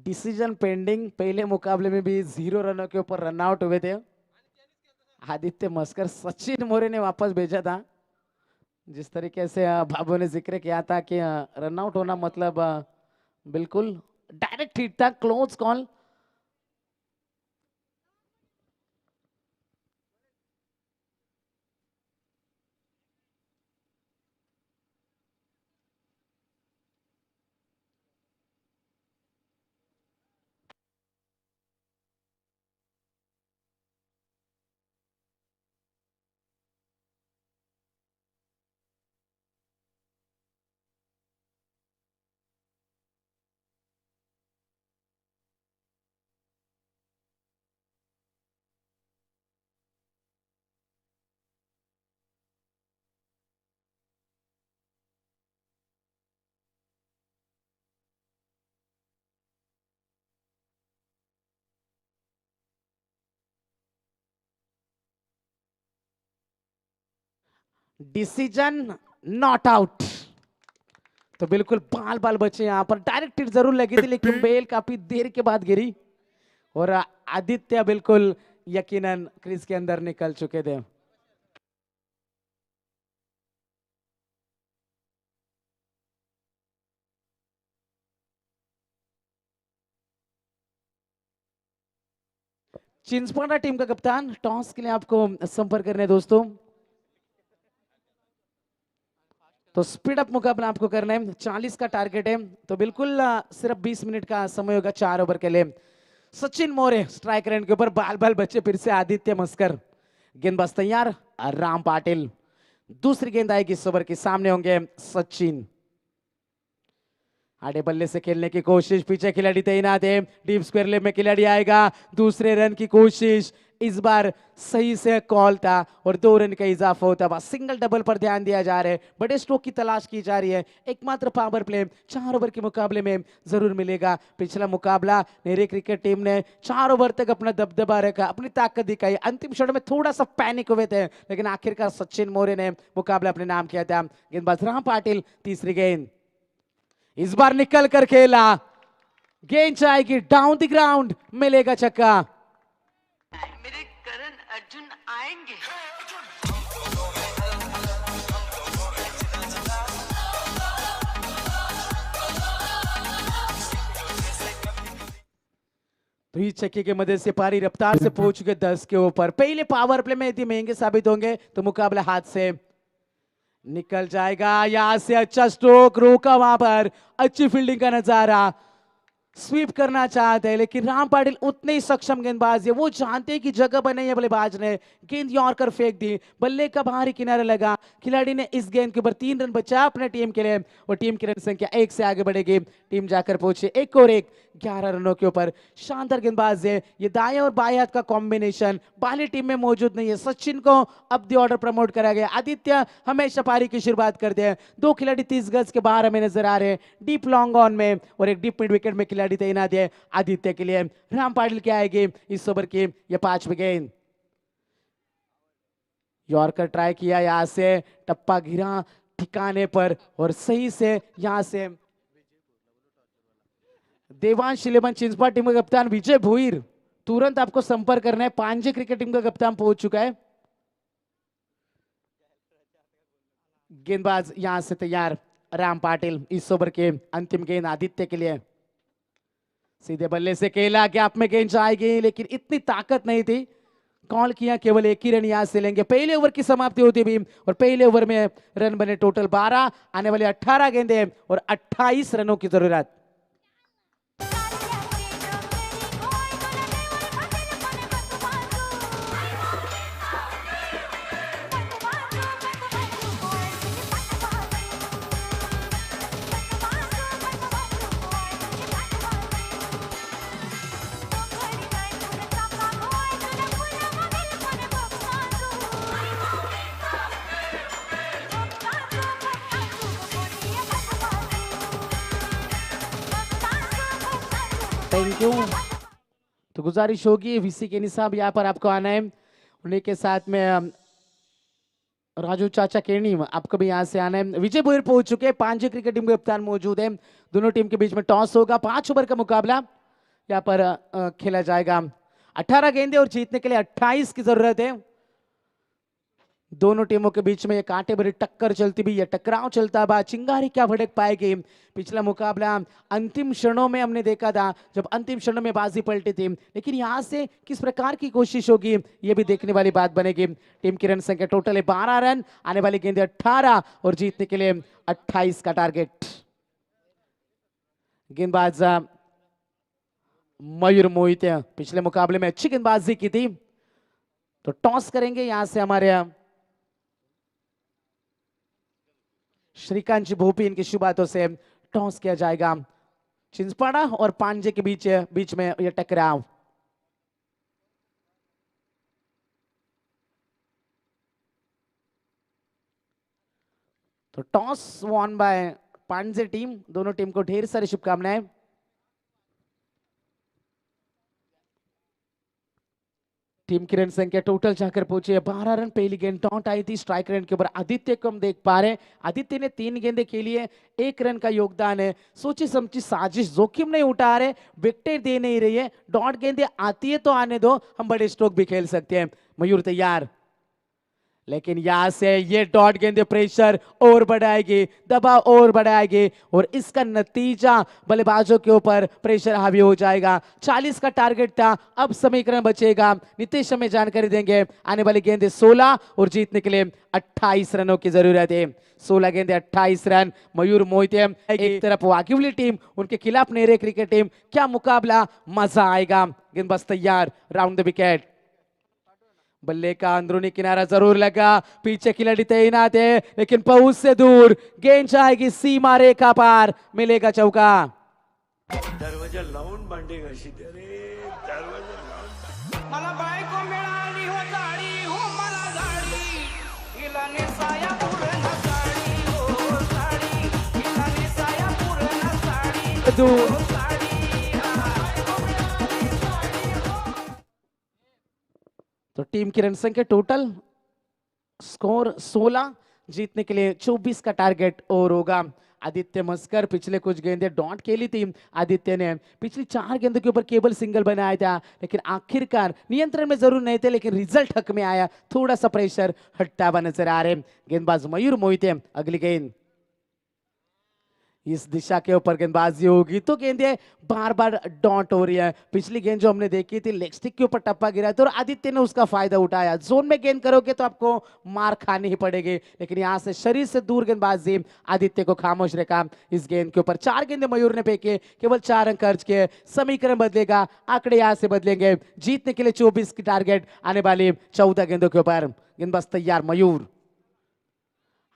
Speaker 5: डिसीजन पेंडिंग, पहले मुकाबले में भी 0 रनों के ऊपर रन आउट हुए थे आदित्य मस्कर। सचिन मोरे ने वापस भेजा था। जिस तरीके से बाबू ने जिक्र किया था कि रन आउट होना मतलब बिल्कुल डायरेक्ट हिट था, close call. Decision not out. तो बिल्कुल बाल बाल बचे, यहां पर डायरेक्ट हिट जरूर लगी थी लेकिन बेल काफी देर के बाद गिरी और आदित्य बिल्कुल यकीनन क्रीज के अंदर निकल चुके थे। चिंचपाड़ा टीम का कप्तान, टॉस के लिए आपको संपर्क करने दोस्तों। तो स्पीड अप मुकाबला आपको करना है, 40 का टारगेट है। तो बिल्कुल सिर्फ 20 मिनट का समय होगा 4 ओवर के लिए। सचिन मोरे स्ट्राइक रेंज के ऊपर, बाल बाल बच्चे फिर से आदित्य मस्कर। गेंदबाज तैयार राम पाटिल। दूसरी गेंद आएगी इस ओवर के, सामने होंगे सचिन। आड़े बल्ले से खेलने की कोशिश, पीछे खिलाड़ी तैनात है। डीप स्क्वायर लेग में खिलाड़ी आएगा, दूसरे रन की कोशिश। इस बार सही से कॉल था और 2 रन का इजाफा होता है। सिंगल डबल पर ध्यान दिया जा रहा है, बड़े स्ट्रोक की तलाश की जा रही है। एकमात्र पावर प्ले 4 ओवर के मुकाबले में जरूर मिलेगा। पिछला मुकाबला नेहरू क्रिकेट टीम ने 4 ओवर तक अपना दबदबा रखा, अपनी ताकत दिखाई। अंतिम क्षण में थोड़ा सा पैनिक हुए थे, लेकिन आखिरकार सचिन मौर्य ने मुकाबला अपने नाम किया था। गेंदबाज राम पाटिल, तीसरी गेंद इस बार निकल कर खेला, गेंद जाएगी डाउन द ग्राउंड, मिलेगा छक्का।
Speaker 6: मेरे करण अर्जुन आएंगे।
Speaker 5: तो इस छक्के के मदद से पारी रफ्तार से पहुंच चुके 10 के ऊपर। पहले पावर प्ले में यदि महंगे साबित होंगे तो मुकाबला हाथ से निकल जाएगा। यहां से अच्छा स्ट्रोक, रोका वहां पर, अच्छी फील्डिंग का नजारा। स्वीप करना चाहते हैं लेकिन राम पाटिल उतने ही सक्षम गेंदबाज है, वो जानते हैं कि जगह बने है। बल्लेबाज ने गेंद यॉर्कर फेंक दी, बल्ले का बाहरी किनारे लगा। खिलाड़ी ने इस गेंद के ऊपर 3 रन बचा अपने टीम के लिए और टीम की रन संख्या 1 से आगे बढ़ेगी। टीम जाकर पहुंचे 1 और 1, 11 रनों के ऊपर। शानदार गेंदबाज है ये, दाएं और बाएं हाथ का कॉम्बिनेशन बाली टीम में मौजूद नहीं है। सचिन को अब द ऑर्डर प्रमोट करा गया। आदित्य हमेशा पारी की शुरुआत करते हैं। 2 खिलाड़ी 30 गज के बाहर हमें नजर आ रहे हैं, डीप लॉन्ग ऑन में और एक डीप मिड विकेट में खिलाड़ी तैनात है आदित्य के लिए। राम पाटिल क्या आएगी इस ओवर की ये 5वीं गेंद। यॉर्कर ट्राई किया, यहां से टप्पा गिरा ठिकाने पर और सही से यहां से देवांश शिलेमन, चिंचपा टीम का कप्तान विजय भोईर, तुरंत आपको संपर्क करना है। पांजे क्रिकेट टीम का कप्तान पहुंच चुका है। गेंदबाज यहां से तैयार राम पाटिल। इस ओवर के अंतिम गेंद आदित्य के लिए, सीधे बल्ले से केला, गैप में गेंद जाएगी लेकिन इतनी ताकत नहीं थी। कॉल किया, केवल 1 ही रन यहां से लेंगे। पहले ओवर की समाप्ति होती भी और पहले ओवर में रन बने टोटल 12, आने वाले 18 गेंदें और 28 रनों की जरूरत। Thank you. तो गुजारिश होगी वीसी के निसाब यहाँ पर आपको आना है, उन्हीं के साथ में राजू चाचा केनी आपको भी यहाँ से आना है। विजय भोईर पहुंच चुके हैं, पांजे क्रिकेट टीम के कप्तान मौजूद है। दोनों टीम के बीच में टॉस होगा। 5 ओवर का मुकाबला यहाँ पर खेला जाएगा। 18 गेंदें और जीतने के लिए 28 की जरूरत है। दोनों टीमों के बीच में ये कांटे भरी टक्कर चलती भी, ये टकराव चलता बा, चिंगारी क्या भड़क पाएगी। पिछला मुकाबला अंतिम क्षणों में हमने देखा था, जब अंतिम क्षणों में बाजी पलटी थी, लेकिन यहां से किस प्रकार की कोशिश होगी ये भी देखने वाली बात बनेगी। टीम की रन संख्या टोटल है 12 रन, आने वाली गेंदें 18 और जीतने के लिए 28 का टारगेट। गेंदबाज मयूर मोहित पिछले मुकाबले में अच्छी गेंदबाजी की थी, तो टॉस करेंगे यहां से हमारे श्रीकांत जी भोपी। इनकी शुरुआतों से टॉस किया जाएगा। चिंचपाड़ा और पांजे के बीच में यह टकराव। तो टॉस वॉन बाय पांजे टीम। दोनों टीम को ढेर सारी शुभकामनाएं। टीम की रन संख्या टोटल जाकर पहुंची है 12 रन। पहली गेंद डॉट आई थी स्ट्राइक रेट के ऊपर आदित्य को हम देख पा रहे हैं। आदित्य ने 3 गेंदे खेली है, 1 रन का योगदान है। सोची समझी साजिश, जोखिम नहीं उठा रहे, विकेट दे नहीं रही है। डॉट गेंदे आती है तो आने दो, हम बड़े स्ट्रोक भी खेल सकते हैं। मयूर तैयार, लेकिन यहां से ये डॉट गेंदे प्रेशर और बढ़ाएगी, दबाव और बढ़ाएगी और इसका नतीजा बल्लेबाजों के ऊपर प्रेशर हावी हो जाएगा। 40 का टारगेट था, अब समीकरण बचेगा। नीतीश हमें जानकारी देंगे। आने वाली गेंदे 16 और जीतने के लिए 28 रनों की जरूरत है। 16 गेंदे 28 रन। मयूर मोहित एक तरफ वाकिवली टीम, उनके खिलाफ नेहरू क्रिकेट टीम। क्या मुकाबला, मजा आएगा। गेंदबाज तैयार, राउंड द विकेट। बल्ले का अंदरूनी किनारा जरूर लगा, पीछे खिलाड़ी तैनात है लेकिन पहुंच से दूर। गेंद जाएगी सीमा रेखा पार, मिलेगा चौका।
Speaker 7: दरवाजा लावून भांडे घाशी रे, दरवाजा लावून
Speaker 8: मला बायको मिळा
Speaker 5: दूर। तो टीम की रन संख्या टोटल स्कोर 16, जीतने के लिए 24 का टारगेट और होगा। आदित्य मस्कर पिछले कुछ गेंदें डॉट खेली थी आदित्य ने, पिछली 4 गेंदों के ऊपर केवल सिंगल बनाया था, लेकिन आखिरकार नियंत्रण में जरूर नहीं थे, लेकिन रिजल्ट हक में आया। थोड़ा सा प्रेशर हटता हुआ नजर आ रहे गेंदबाज मयूर मोहिते। अगली गेंद इस दिशा के ऊपर गेंदबाजी होगी तो गेंदें बार बार डॉट हो रही है। पिछली गेंद जो हमने देखी थी लेग स्टिक के ऊपर टप्पा गिरा था और आदित्य ने उसका फायदा उठाया। जोन में गेंद करोगे तो आपको मार खानी ही पड़ेगी, लेकिन यहां से शरीर से दूर गेंदबाजी आदित्य को खामोश रखा। इस गेंद के ऊपर 4 गेंदें मयूर ने फेंके, केवल 4 अंक खर्च किए। समीकरण बदलेगा, आंकड़े यहां से बदलेंगे। जीतने के लिए 24 की टारगेट आने वाली 14 गेंदों के ऊपर। गेंदबाज तैयार मयूर।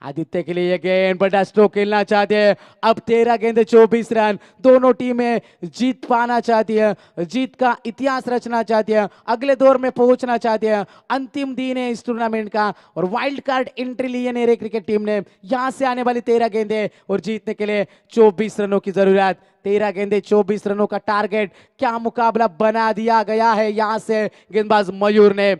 Speaker 5: आदित्य के लिए ये गेंद बड़ा स्ट्रोक खेलना चाहते हैं। अब 13 गेंदे 24 रन। दोनों टीमें जीत पाना चाहती है, जीत का इतिहास रचना चाहती है, अगले दौर में पहुंचना चाहती है। अंतिम दिन है इस टूर्नामेंट का और वाइल्ड कार्ड एंट्री लिए नेरे क्रिकेट टीम ने। यहां से आने वाली 13 गेंदे और जीतने के लिए 24 रनों की जरूरत। 13 गेंदे 24 रनों का टारगेट। क्या मुकाबला बना दिया गया है यहां से गेंदबाज मयूर ने।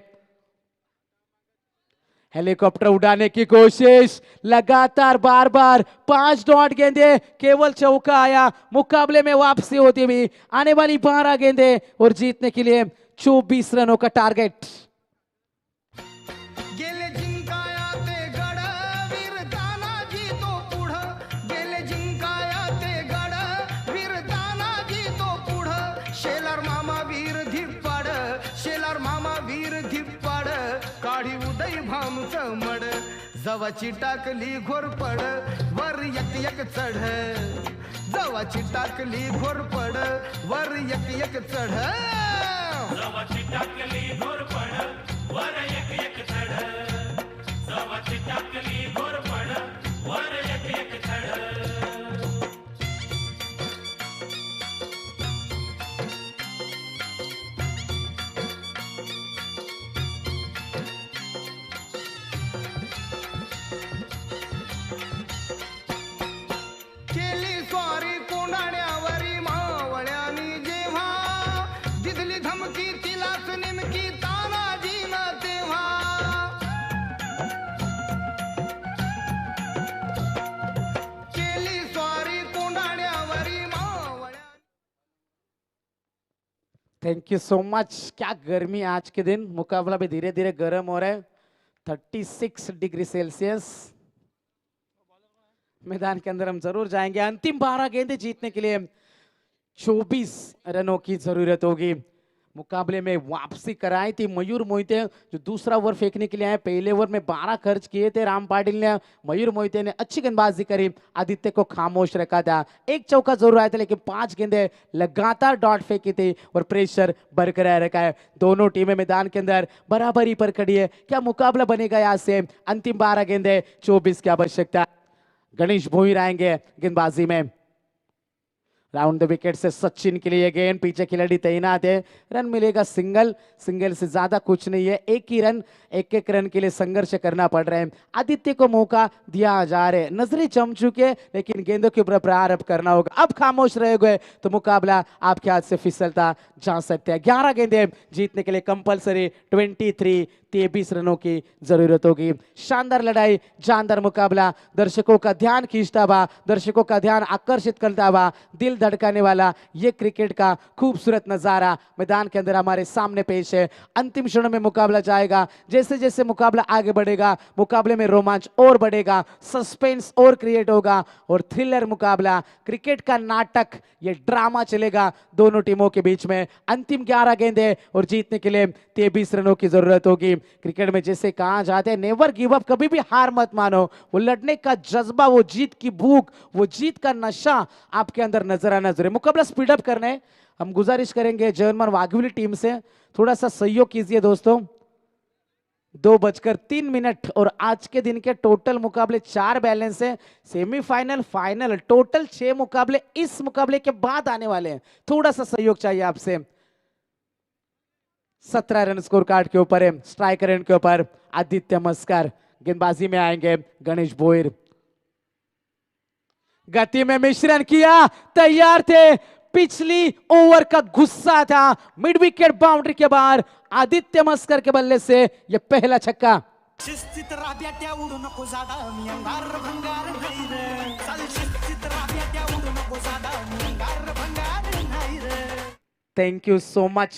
Speaker 5: हेलीकॉप्टर उड़ाने की कोशिश, लगातार बार बार 5 डॉट गेंदे, केवल चौका आया। मुकाबले में वापसी होती हुई आने वाली 12 गेंदे और जीतने के लिए 24 रनों का टारगेट।
Speaker 2: गेले जिंकाया ते गड वीर तानाजी तो पुढं, गेले जिंकाया ते गड वीर तानाजी तो पुढं. शेलार मामा वीर धिप्पाड, शेलार मामा वीर धिप्पाड, काढी उदय भामचं मड. जवाची टाकली घोरपड वर एक एक चढ, जवाची टाकली घोरपड वर एक एक चढ. केली स्वारी कोंडाण्यावरी मावळ्यानी जेव्हा, दिधली धमकी तिलाच नेमकी तानाजी न तेव्हा. केली स्वारी कोंडाण्यावरी मावळ्या.
Speaker 5: Thank you so much. क्या गर्मी आज के दिन, मुकाबला भी धीरे धीरे गर्म हो रहा है। 36 डिग्री सेल्सियस। मैदान के अंदर हम जरूर जाएंगे। अंतिम 12 गेंदें जीतने के लिए 24 रनों की जरूरत होगी। मुकाबले में वापसी कराई थी मयूर मोहिते, जो दूसरा ओवर फेंकने के लिए आए। पहले ओवर में 12 खर्च किए थे राम पाटिल ने। मयूर मोहिते ने अच्छी गेंदबाजी करी, आदित्य को खामोश रखा था। एक चौका जरूर आया था, लेकिन 5 गेंदें लगातार डॉट फेंकी थी और प्रेशर बरकरार रखा है। दोनों टीमें मैदान के अंदर बराबरी पर खड़ी है। क्या मुकाबला बनेगा यहाँ से। अंतिम 12 गेंदें 24 की आवश्यकता। गणेश भोईर आएंगे गेंदबाजी में। राउंड द विकेट से सचिन के लिए गेंद, पीछे खिलाड़ी तैनात है। रन मिलेगा सिंगल, सिंगल से ज्यादा कुछ नहीं है। एक ही रन, एक एक रन के लिए संघर्ष करना पड़ रहा है। आदित्य को मौका दिया जा रहा है, नजरें जम चुके, लेकिन गेंदों के ऊपर प्रारंभ करना होगा। अब खामोश रहोगे तो मुकाबला आपके हाथ से फिसलता जा सकता है। 11 गेंदें जीतने के लिए कंपलसरी 23 रनों की जरूरत होगी। शानदार लड़ाई, जानदार मुकाबला, दर्शकों का ध्यान खींचता हुआ, दर्शकों का ध्यान आकर्षित करता हुआ, दिल धड़काने वाला ये क्रिकेट का खूबसूरत नजारा मैदान के अंदर हमारे सामने पेश है। अंतिम क्षणों में मुकाबला जाएगा। जैसे जैसे मुकाबला आगे बढ़ेगा, मुकाबले में रोमांच और बढ़ेगा, सस्पेंस और क्रिएट होगा और थ्रिलर मुकाबला, क्रिकेट का नाटक, ये ड्रामा चलेगा दोनों टीमों के बीच में। अंतिम 11 गेंदें और जीतने के लिए 23 रनों की जरूरत होगी। क्रिकेट में जैसे कहा जाता है, नेवर गिव अप, कभी भी हार मत मानो। वो लड़ने का जज्बा, वो जीत की भूख, वो जीत का नशा आपके अंदर नजर आना जरूरी है। मुकाबला स्पीड अप करने हम गुजारिश करेंगे जर्मन वाघविली टीम से, थोड़ा सा सहयोग कीजिए दोस्तों। 2:03 और आज के दिन के टोटल मुकाबले 4 बैलेंस है। सेमीफाइनल, फाइनल, टोटल 6 मुकाबले इस मुकाबले के बाद आने वाले हैं। थोड़ा सा सहयोग चाहिए आपसे। 17 रन स्कोर कार्ड के ऊपर है। स्ट्राइकर एंड के ऊपर आदित्य मस्कर। गेंदबाजी में आएंगे गणेश भोईर। गति में मिश्रण किया, तैयार थे, पिछली ओवर का गुस्सा था, मिड विकेट बाउंड्री के बाहर आदित्य मस्कर के बल्ले से यह पहला छक्का।
Speaker 2: शिस्तीत राब्याट्या उडू नको जादा मी अंगार भंगार नाही रे चाल शिस्तीत राब्याट्या उडू नको जादा मी अंगार भंगार नाही रे।
Speaker 5: Thank you so much.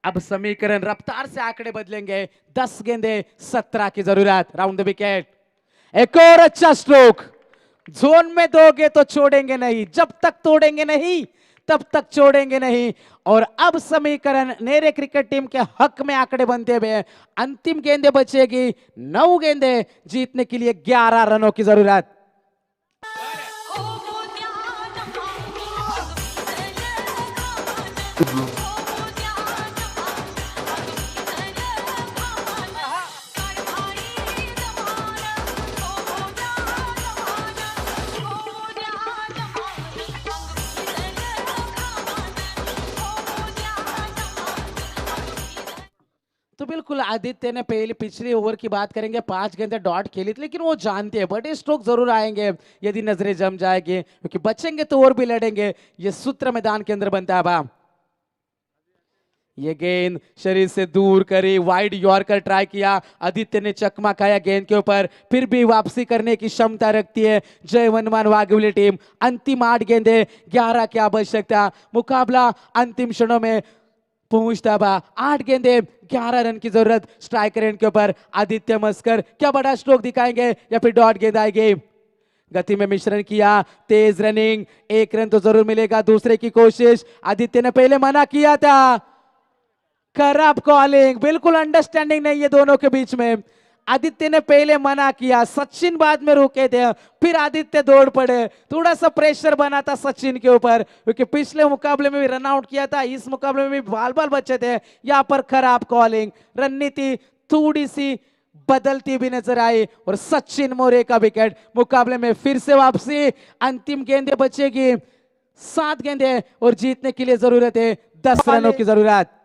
Speaker 5: अब समीकरण रफ्तार से आंकड़े बदलेंगे। 10 गेंदे 17 की जरूरत। राउंड द विकेट, एक और अच्छा स्ट्रोक। जोन में दोगे तो छोड़ेंगे नहीं, जब तक तोड़ेंगे नहीं तब तक छोड़ेंगे नहीं। और अब समीकरण नेरे क्रिकेट टीम के हक में आंकड़े बनते हुए अंतिम गेंदे बचेगी 9 गेंदे जीतने के लिए 11 रनों की जरूरत। तो बिल्कुल आदित्य ने पहले पिछली ओवर की बात करेंगे, 5 गेंदें डॉट खेली थी, लेकिन वो जानते हैं बड़े स्ट्रोक जरूर आएंगे यदि नजरें जम जाएगी, क्योंकि बचेंगे तो और भी लड़ेंगे। ये सूत्र मैदान के अंदर बनता है। बा ये गेंद शरीर से दूर करी, वाइड यॉर्कर ट्राई किया, आदित्य ने चकमा खाया गेंद के ऊपर, फिर भी वापसी करने की क्षमता रखती है जय वनमान वाघिवली टीम। अंतिम 8 गेंदे 11 की आवश्यकता, मुकाबला अंतिम क्षणों में पहुंचता बा। 8 गेंदे 11 रन की जरूरत। स्ट्राइकर एंड के ऊपर आदित्य मस्कर क्या बड़ा स्ट्रोक दिखाएंगे या फिर डॉट गेंद आएगी। गति में मिश्रण किया, तेज रनिंग, 1 रन तो जरूर मिलेगा। दूसरे की कोशिश, आदित्य ने पहले मना किया था, खराब कॉलिंग, बिल्कुल अंडरस्टैंडिंग नहीं है दोनों के बीच में। आदित्य ने पहले मना किया, सचिन बाद में रुके थे, फिर आदित्य दौड़ पड़े। थोड़ा सा प्रेशर बना था सचिन के ऊपर, क्योंकि पिछले मुकाबले में भी रन आउट किया था, इस मुकाबले में भी बाल बाल बचे थे। यहाँ पर खराब कॉलिंग, रणनीति थोड़ी सी बदलती भी नजर आई और सचिन मोरे का विकेट। मुकाबले में फिर से वापसी। अंतिम गेंदे बचेगी 7 गेंदे और जीतने के लिए जरूरत है 10 रनों की जरूरत।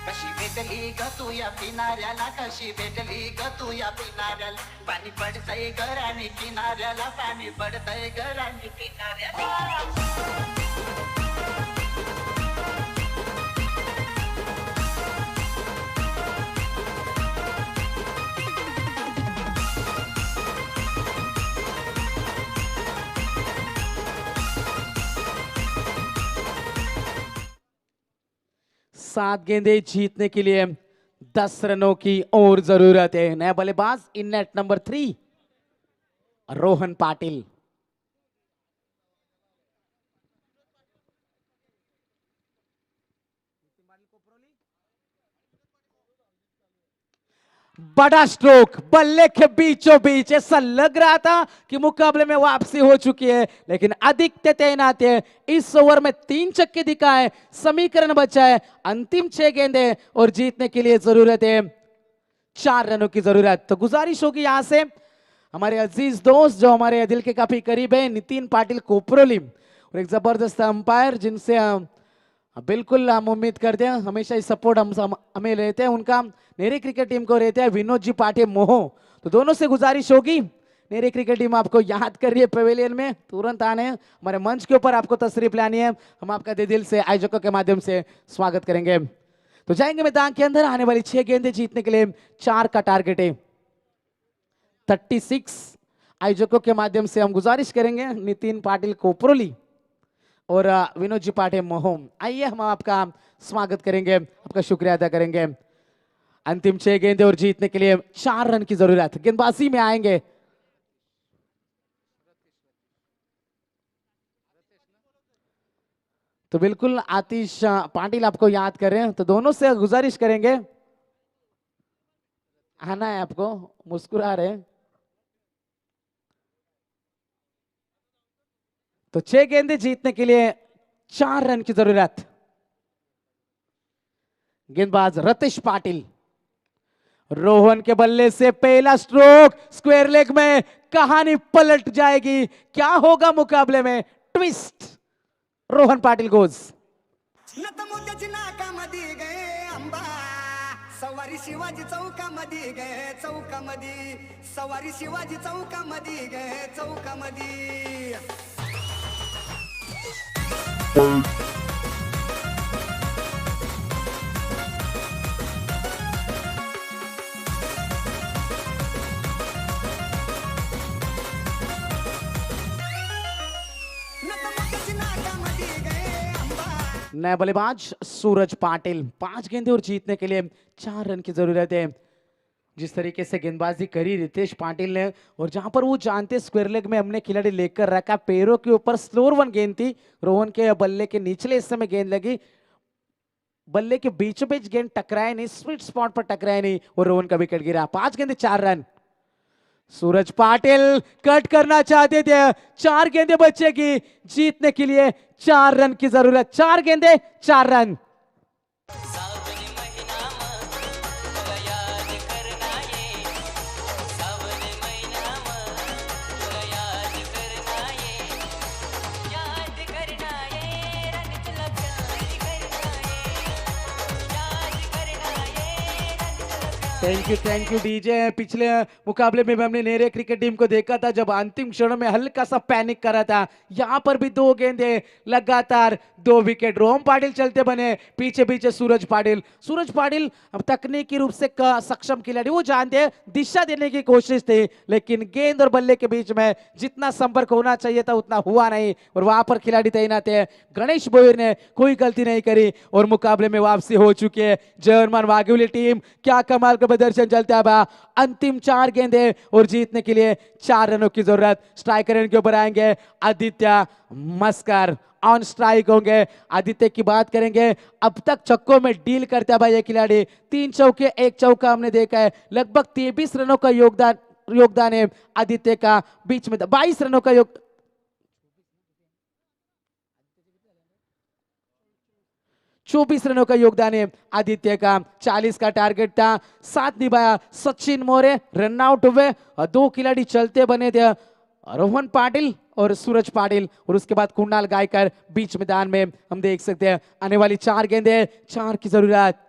Speaker 7: कशी भेटली ग तू या किनाऱ्याला, कशी भेटली ग तू या किनाऱ्याला, पाणी पडतंय घराने किनाऱ्याला, पाणी पडतंय घराने किनाऱ्याला।
Speaker 5: सात गेंदे जीतने के लिए 10 रनों की और जरूरत है। नया बल्लेबाज इन नेट नंबर 3 रोहन पाटिल। बड़ा स्ट्रोक, बल्ले के बीचों बीच। ऐसा लग रहा था कि मुकाबले में वापसी हो चुकी है, लेकिन आदित्य तैनात है। इस ओवर में 3 छक्के दिखाए, समीकरण बचा है अंतिम 6 गेंदे और जीतने के लिए जरूरत है 4 रनों की जरूरत। तो गुजारिश होगी यहां से हमारे अजीज दोस्त जो हमारे दिल के काफी करीब है, नितिन पाटिल कोपरोली, और एक जबरदस्त अंपायर जिनसे बिल्कुल हम उम्मीद करते हैं हमेशा ही सपोर्ट हमें रहते हैं, उनका नेरे क्रिकेट टीम को रहते हैं विनोद जी पाटे मोहो। तो दोनों से गुजारिश होगी, नेरे क्रिकेट टीम आपको याद कर रही है पवेलियन में, तुरंत आने हमारे मंच के ऊपर आपको तशरीफ लानी है, हम आपका दिल से आयोजकों के माध्यम से स्वागत करेंगे। तो जाएंगे मैदान के अंदर। आने वाली 6 गेंदें जीतने के लिए 4 का टारगेट है 36। आयोजकों के माध्यम से हम गुजारिश करेंगे नितिन पाटिल कोपरोली और विनोद जी पाटे मोहम, आइए हम आपका स्वागत करेंगे, आपका शुक्रिया अदा करेंगे। अंतिम 6 गेंदें और जीतने के लिए 4 रन की जरूरत। गेंदबाजी में आएंगे तो बिल्कुल आतिश पाटिल आपको याद कर रहे हैं, तो दोनों से गुजारिश करेंगे आना है आपको, मुस्कुरा रहे हैं। तो 6 गेंदें जीतने के लिए 4 रन की जरूरत। गेंदबाज रतीश पाटिल, रोहन के बल्ले से पहला स्ट्रोक, स्क्वायर लेग में कहानी पलट जाएगी। क्या होगा मुकाबले में? ट्विस्ट। रोहन पाटिल गोज।
Speaker 2: नतमोत्याची नाकामध्ये गे अंबा, सवारी शिवाजी चौकामध्ये गे चौकामध्ये सवारी शिवाजी चौकामध्ये गे चौकामध्ये
Speaker 5: नया बल्लेबाज सूरज पाटिल 5 गेंदे और जीतने के लिए 4 रन की जरूरत है। जिस तरीके से गेंदबाजी करी रितेश पाटिल ने और जहां पर वो जानते स्क्वायर लेग में हमने खिलाड़ी लेकर रखा, पैरों के ऊपर स्लोअर वन गेंद थी, रोहन के बल्ले के निचले हिस्से में गेंद लगी, बल्ले के बीचों बीच गेंद टकराए नहीं, स्वीट स्पॉट पर टकराए नहीं और रोहन का विकेट गिरा। 5 गेंदे 4 रन। सूरज पाटिल कट करना चाहते थे, 4 गेंदे बचेगी, जीतने के लिए 4 रन की जरूरत। 4 गेंदे 4 रन।
Speaker 3: सावन महिना तुला याद करना ये सावन महिना तुला याद करना ये रन तुला प्यार करना ये
Speaker 5: थैंक यू डीजे। पिछले मुकाबले में हमने नेरे क्रिकेट टीम को देखा था जब अंतिम क्षणों में हल्का सा पैनिक करा था, यहां पर भी 2 गेंदे लगातार 2 विकेट। रोहन पाटिल चलते बने, पीछे पीछे सूरज पाटिल अब तकनीकी रूप से सक्षम खिलाड़ी, वो जानते हैं दिशा देने की कोशिश थी, लेकिन गेंद और बल्ले के बीच में जितना संपर्क होना चाहिए था उतना हुआ नहीं और वहां पर खिलाड़ी तैनात है। गणेश बोयर ने कोई गलती नहीं करी और मुकाबले में वापसी हो चुकी है। जर्मन वाघिवली टीम क्या कमाल का प्रदर्शन चलता है। अंतिम 4 गेंदे और जीतने के लिए 4 रनों की जरूरत। स्ट्राइकर इनके ऊपर आएंगे आदित्य मस्कर, ऑन स्ट्राइक होंगे। आदित्य की बात करेंगे, अब तक छक्कों में डील करता है भाई ये खिलाड़ी। 3 चौके 1 चौका हमने देखा है, लगभग 23 रनों का योगदान है आदित्य का। बीच में 22 रनों का 24 रनों का योगदान है आदित्य का। 40 का टारगेट था, 7 निभाया। सचिन मोरे रन आउट हुए, 2 खिलाड़ी चलते बने थे, रोहन पाटिल और सूरज पाटिल, और उसके बाद कुणाल गायकर बीच मैदान में हम देख सकते हैं। आने वाली 4 गेंदे 4 की जरूरत।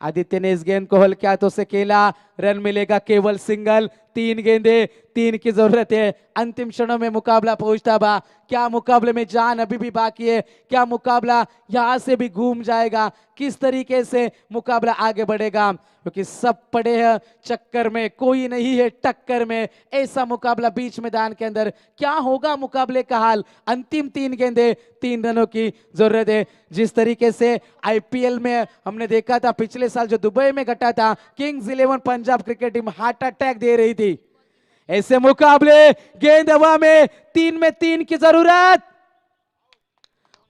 Speaker 5: आदित्य ने इस गेंद को हल्के हाथों से खेला, रन मिलेगा केवल सिंगल। 3 गेंदे 3 की जरूरत है। अंतिम क्षणों में मुकाबला पहुंचता बा। क्या मुकाबले में जान अभी भी बाकी है? क्या मुकाबला यहां से भी घूम जाएगा? किस तरीके से मुकाबला आगे बढ़ेगा? क्योंकि सब पड़े हैं चक्कर में, कोई नहीं है टक्कर में। ऐसा मुकाबला बीच मैदान के अंदर, क्या होगा मुकाबले का हाल? अंतिम 3 गेंदे 3 रनों की जरूरत है। जिस तरीके से आईपीएल में हमने देखा था पिछले साल जो दुबई में घटा था, Kings 11 Punjab cricket team heart attack दे रही थी, ऐसे मुकाबले गेंद हवा में 3 में 3 की जरूरत।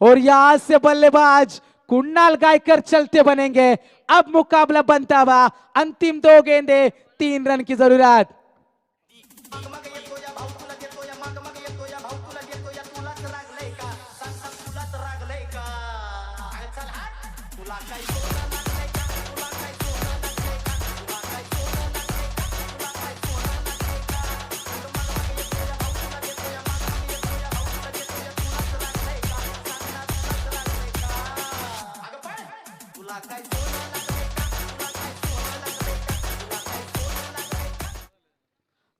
Speaker 5: और यहां से बल्लेबाज कुणाल गायकर चलते बनेंगे। अब मुकाबला बनता हुआ, अंतिम 2 गेंदे 3 रन की जरूरत।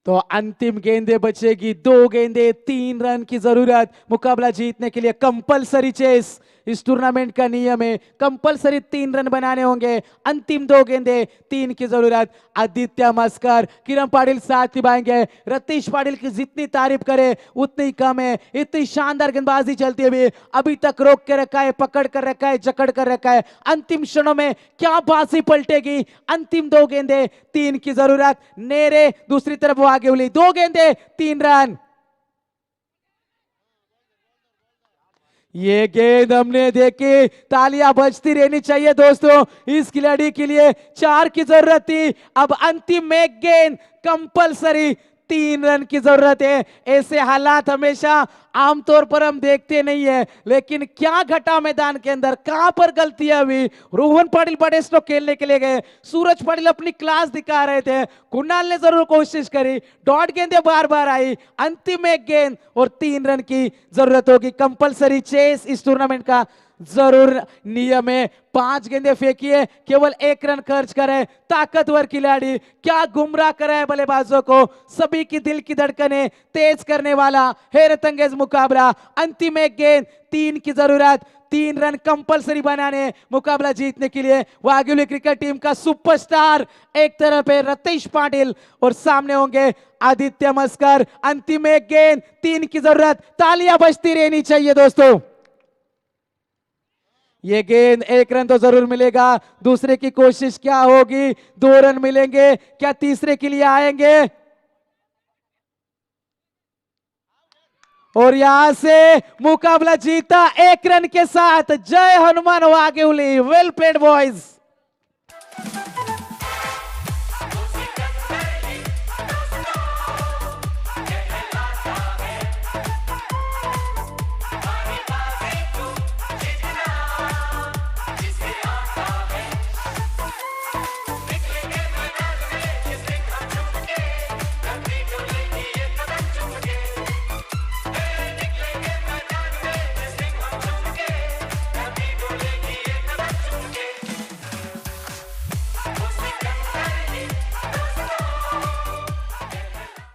Speaker 5: तो अंतिम गेंदे बचेगी, 2 गेंदे 3 रन की जरूरत। मुकाबला जीतने के लिए कंपलसरी चेस, इस टूर्नामेंट का नियम है, कंपलसरी 3 रन बनाने होंगे। अंतिम 2 गेंदे 3 की जरूरत। आदित्य मस्कर, किरण पाटिल साथ निभाएंगे। रतीश पाटिल की जितनी तारीफ करे उतनी कम है। इतनी शानदार गेंदबाजी चलती है, अभी तक रोक के रखा है, पकड़ कर रखा है, जकड़ कर रखा है। अंतिम क्षणों में क्या बाजी पलटेगी? अंतिम 2 गेंदे 3 की जरूरत। नेरे दूसरी तरफ वो आगे उली, 2 गेंदे 3 रन। ये गेंद हमने देखी, तालियां बजती रहनी चाहिए दोस्तों। इस खिलाड़ी के लिए 4 की जरूरत थी, अब अंतिम 1 गेंद कंपलसरी 3 रन की जरूरत है। ऐसे हालात हमेशा आमतौर पर हम देखते नहीं है, लेकिन क्या घटा मैदान के अंदर, कहां पर गलतियां हुई? रोहन पाटिल बड़े स्ट्रोक खेलने के लिए गए, सूरज पाटिल अपनी क्लास दिखा रहे थे, कुणाल ने जरूर कोशिश करी, डॉट गेंदे बार बार आई। अंतिम 1 गेंद और 3 रन की जरूरत होगी। कंपलसरी चेस इस टूर्नामेंट का जरूर नियम है, 5 गेंदे फेंकिए, केवल 1 रन खर्च करे। ताकतवर खिलाड़ी, क्या गुमराह करे है बल्लेबाजों को, सभी की दिल की धड़कनें तेज करने वाला हैरत अंगेज मुकाबला। अंतिम 1 गेंद, 3 की जरूरत, 3 रन कंपलसरी बनाने मुकाबला जीतने के लिए। वाघिवली क्रिकेट टीम का सुपरस्टार एक तरफ है रतीश पाटिल और सामने होंगे आदित्य मस्कर। अंतिम 1 गेंद, 3 की जरूरत, तालियां बजती रहनी चाहिए दोस्तों। ये गेंद 1 रन तो जरूर मिलेगा, दूसरे की कोशिश क्या होगी, 2 रन मिलेंगे, क्या तीसरे के लिए आएंगे? और यहां से मुकाबला जीता 1 रन के साथ। Jai Hanuman Waghivali, well played boys.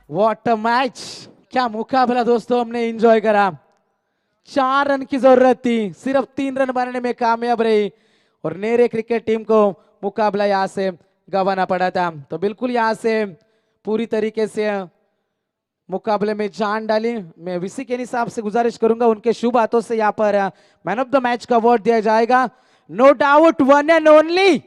Speaker 5: What a match, क्या मुकाबला दोस्तों, हमने एंजॉय करा। 4 रन की जरूरत थी, सिर्फ 3 रन बनाने में कामयाब रही और नेरे क्रिकेट टीम को मुकाबला यहां से गंवाना पड़ा था। तो बिल्कुल यहां से पूरी तरीके से मुकाबले में जान डाली। मैं वीसी के हिसाब से गुजारिश करूंगा उनके शुभ हाथों से यहाँ पर मैन ऑफ द मैच का अवार्ड दिया जाएगा। No doubt one and only,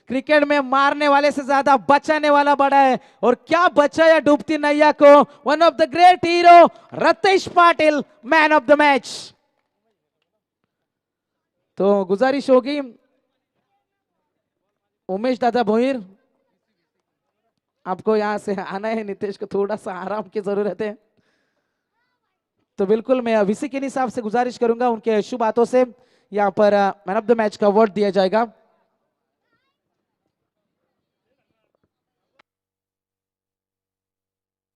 Speaker 5: cricket में मारने वाले से ज्यादा बचाने वाला बड़ा है और क्या बचाया डूबती नैया को। One of the great hero Ratheesh Patil, man of the match. तो गुजारिश होगी उमेश दादा भोईर, आपको यहां से आना है। नितेश को थोड़ा सा आराम की जरूरत है, तो बिल्कुल मैं वीसी के हिसाब से गुजारिश करूंगा उनके शुभ हाथों से यहाँ पर मैन ऑफ द मैच का अवार्ड दिया जाएगा।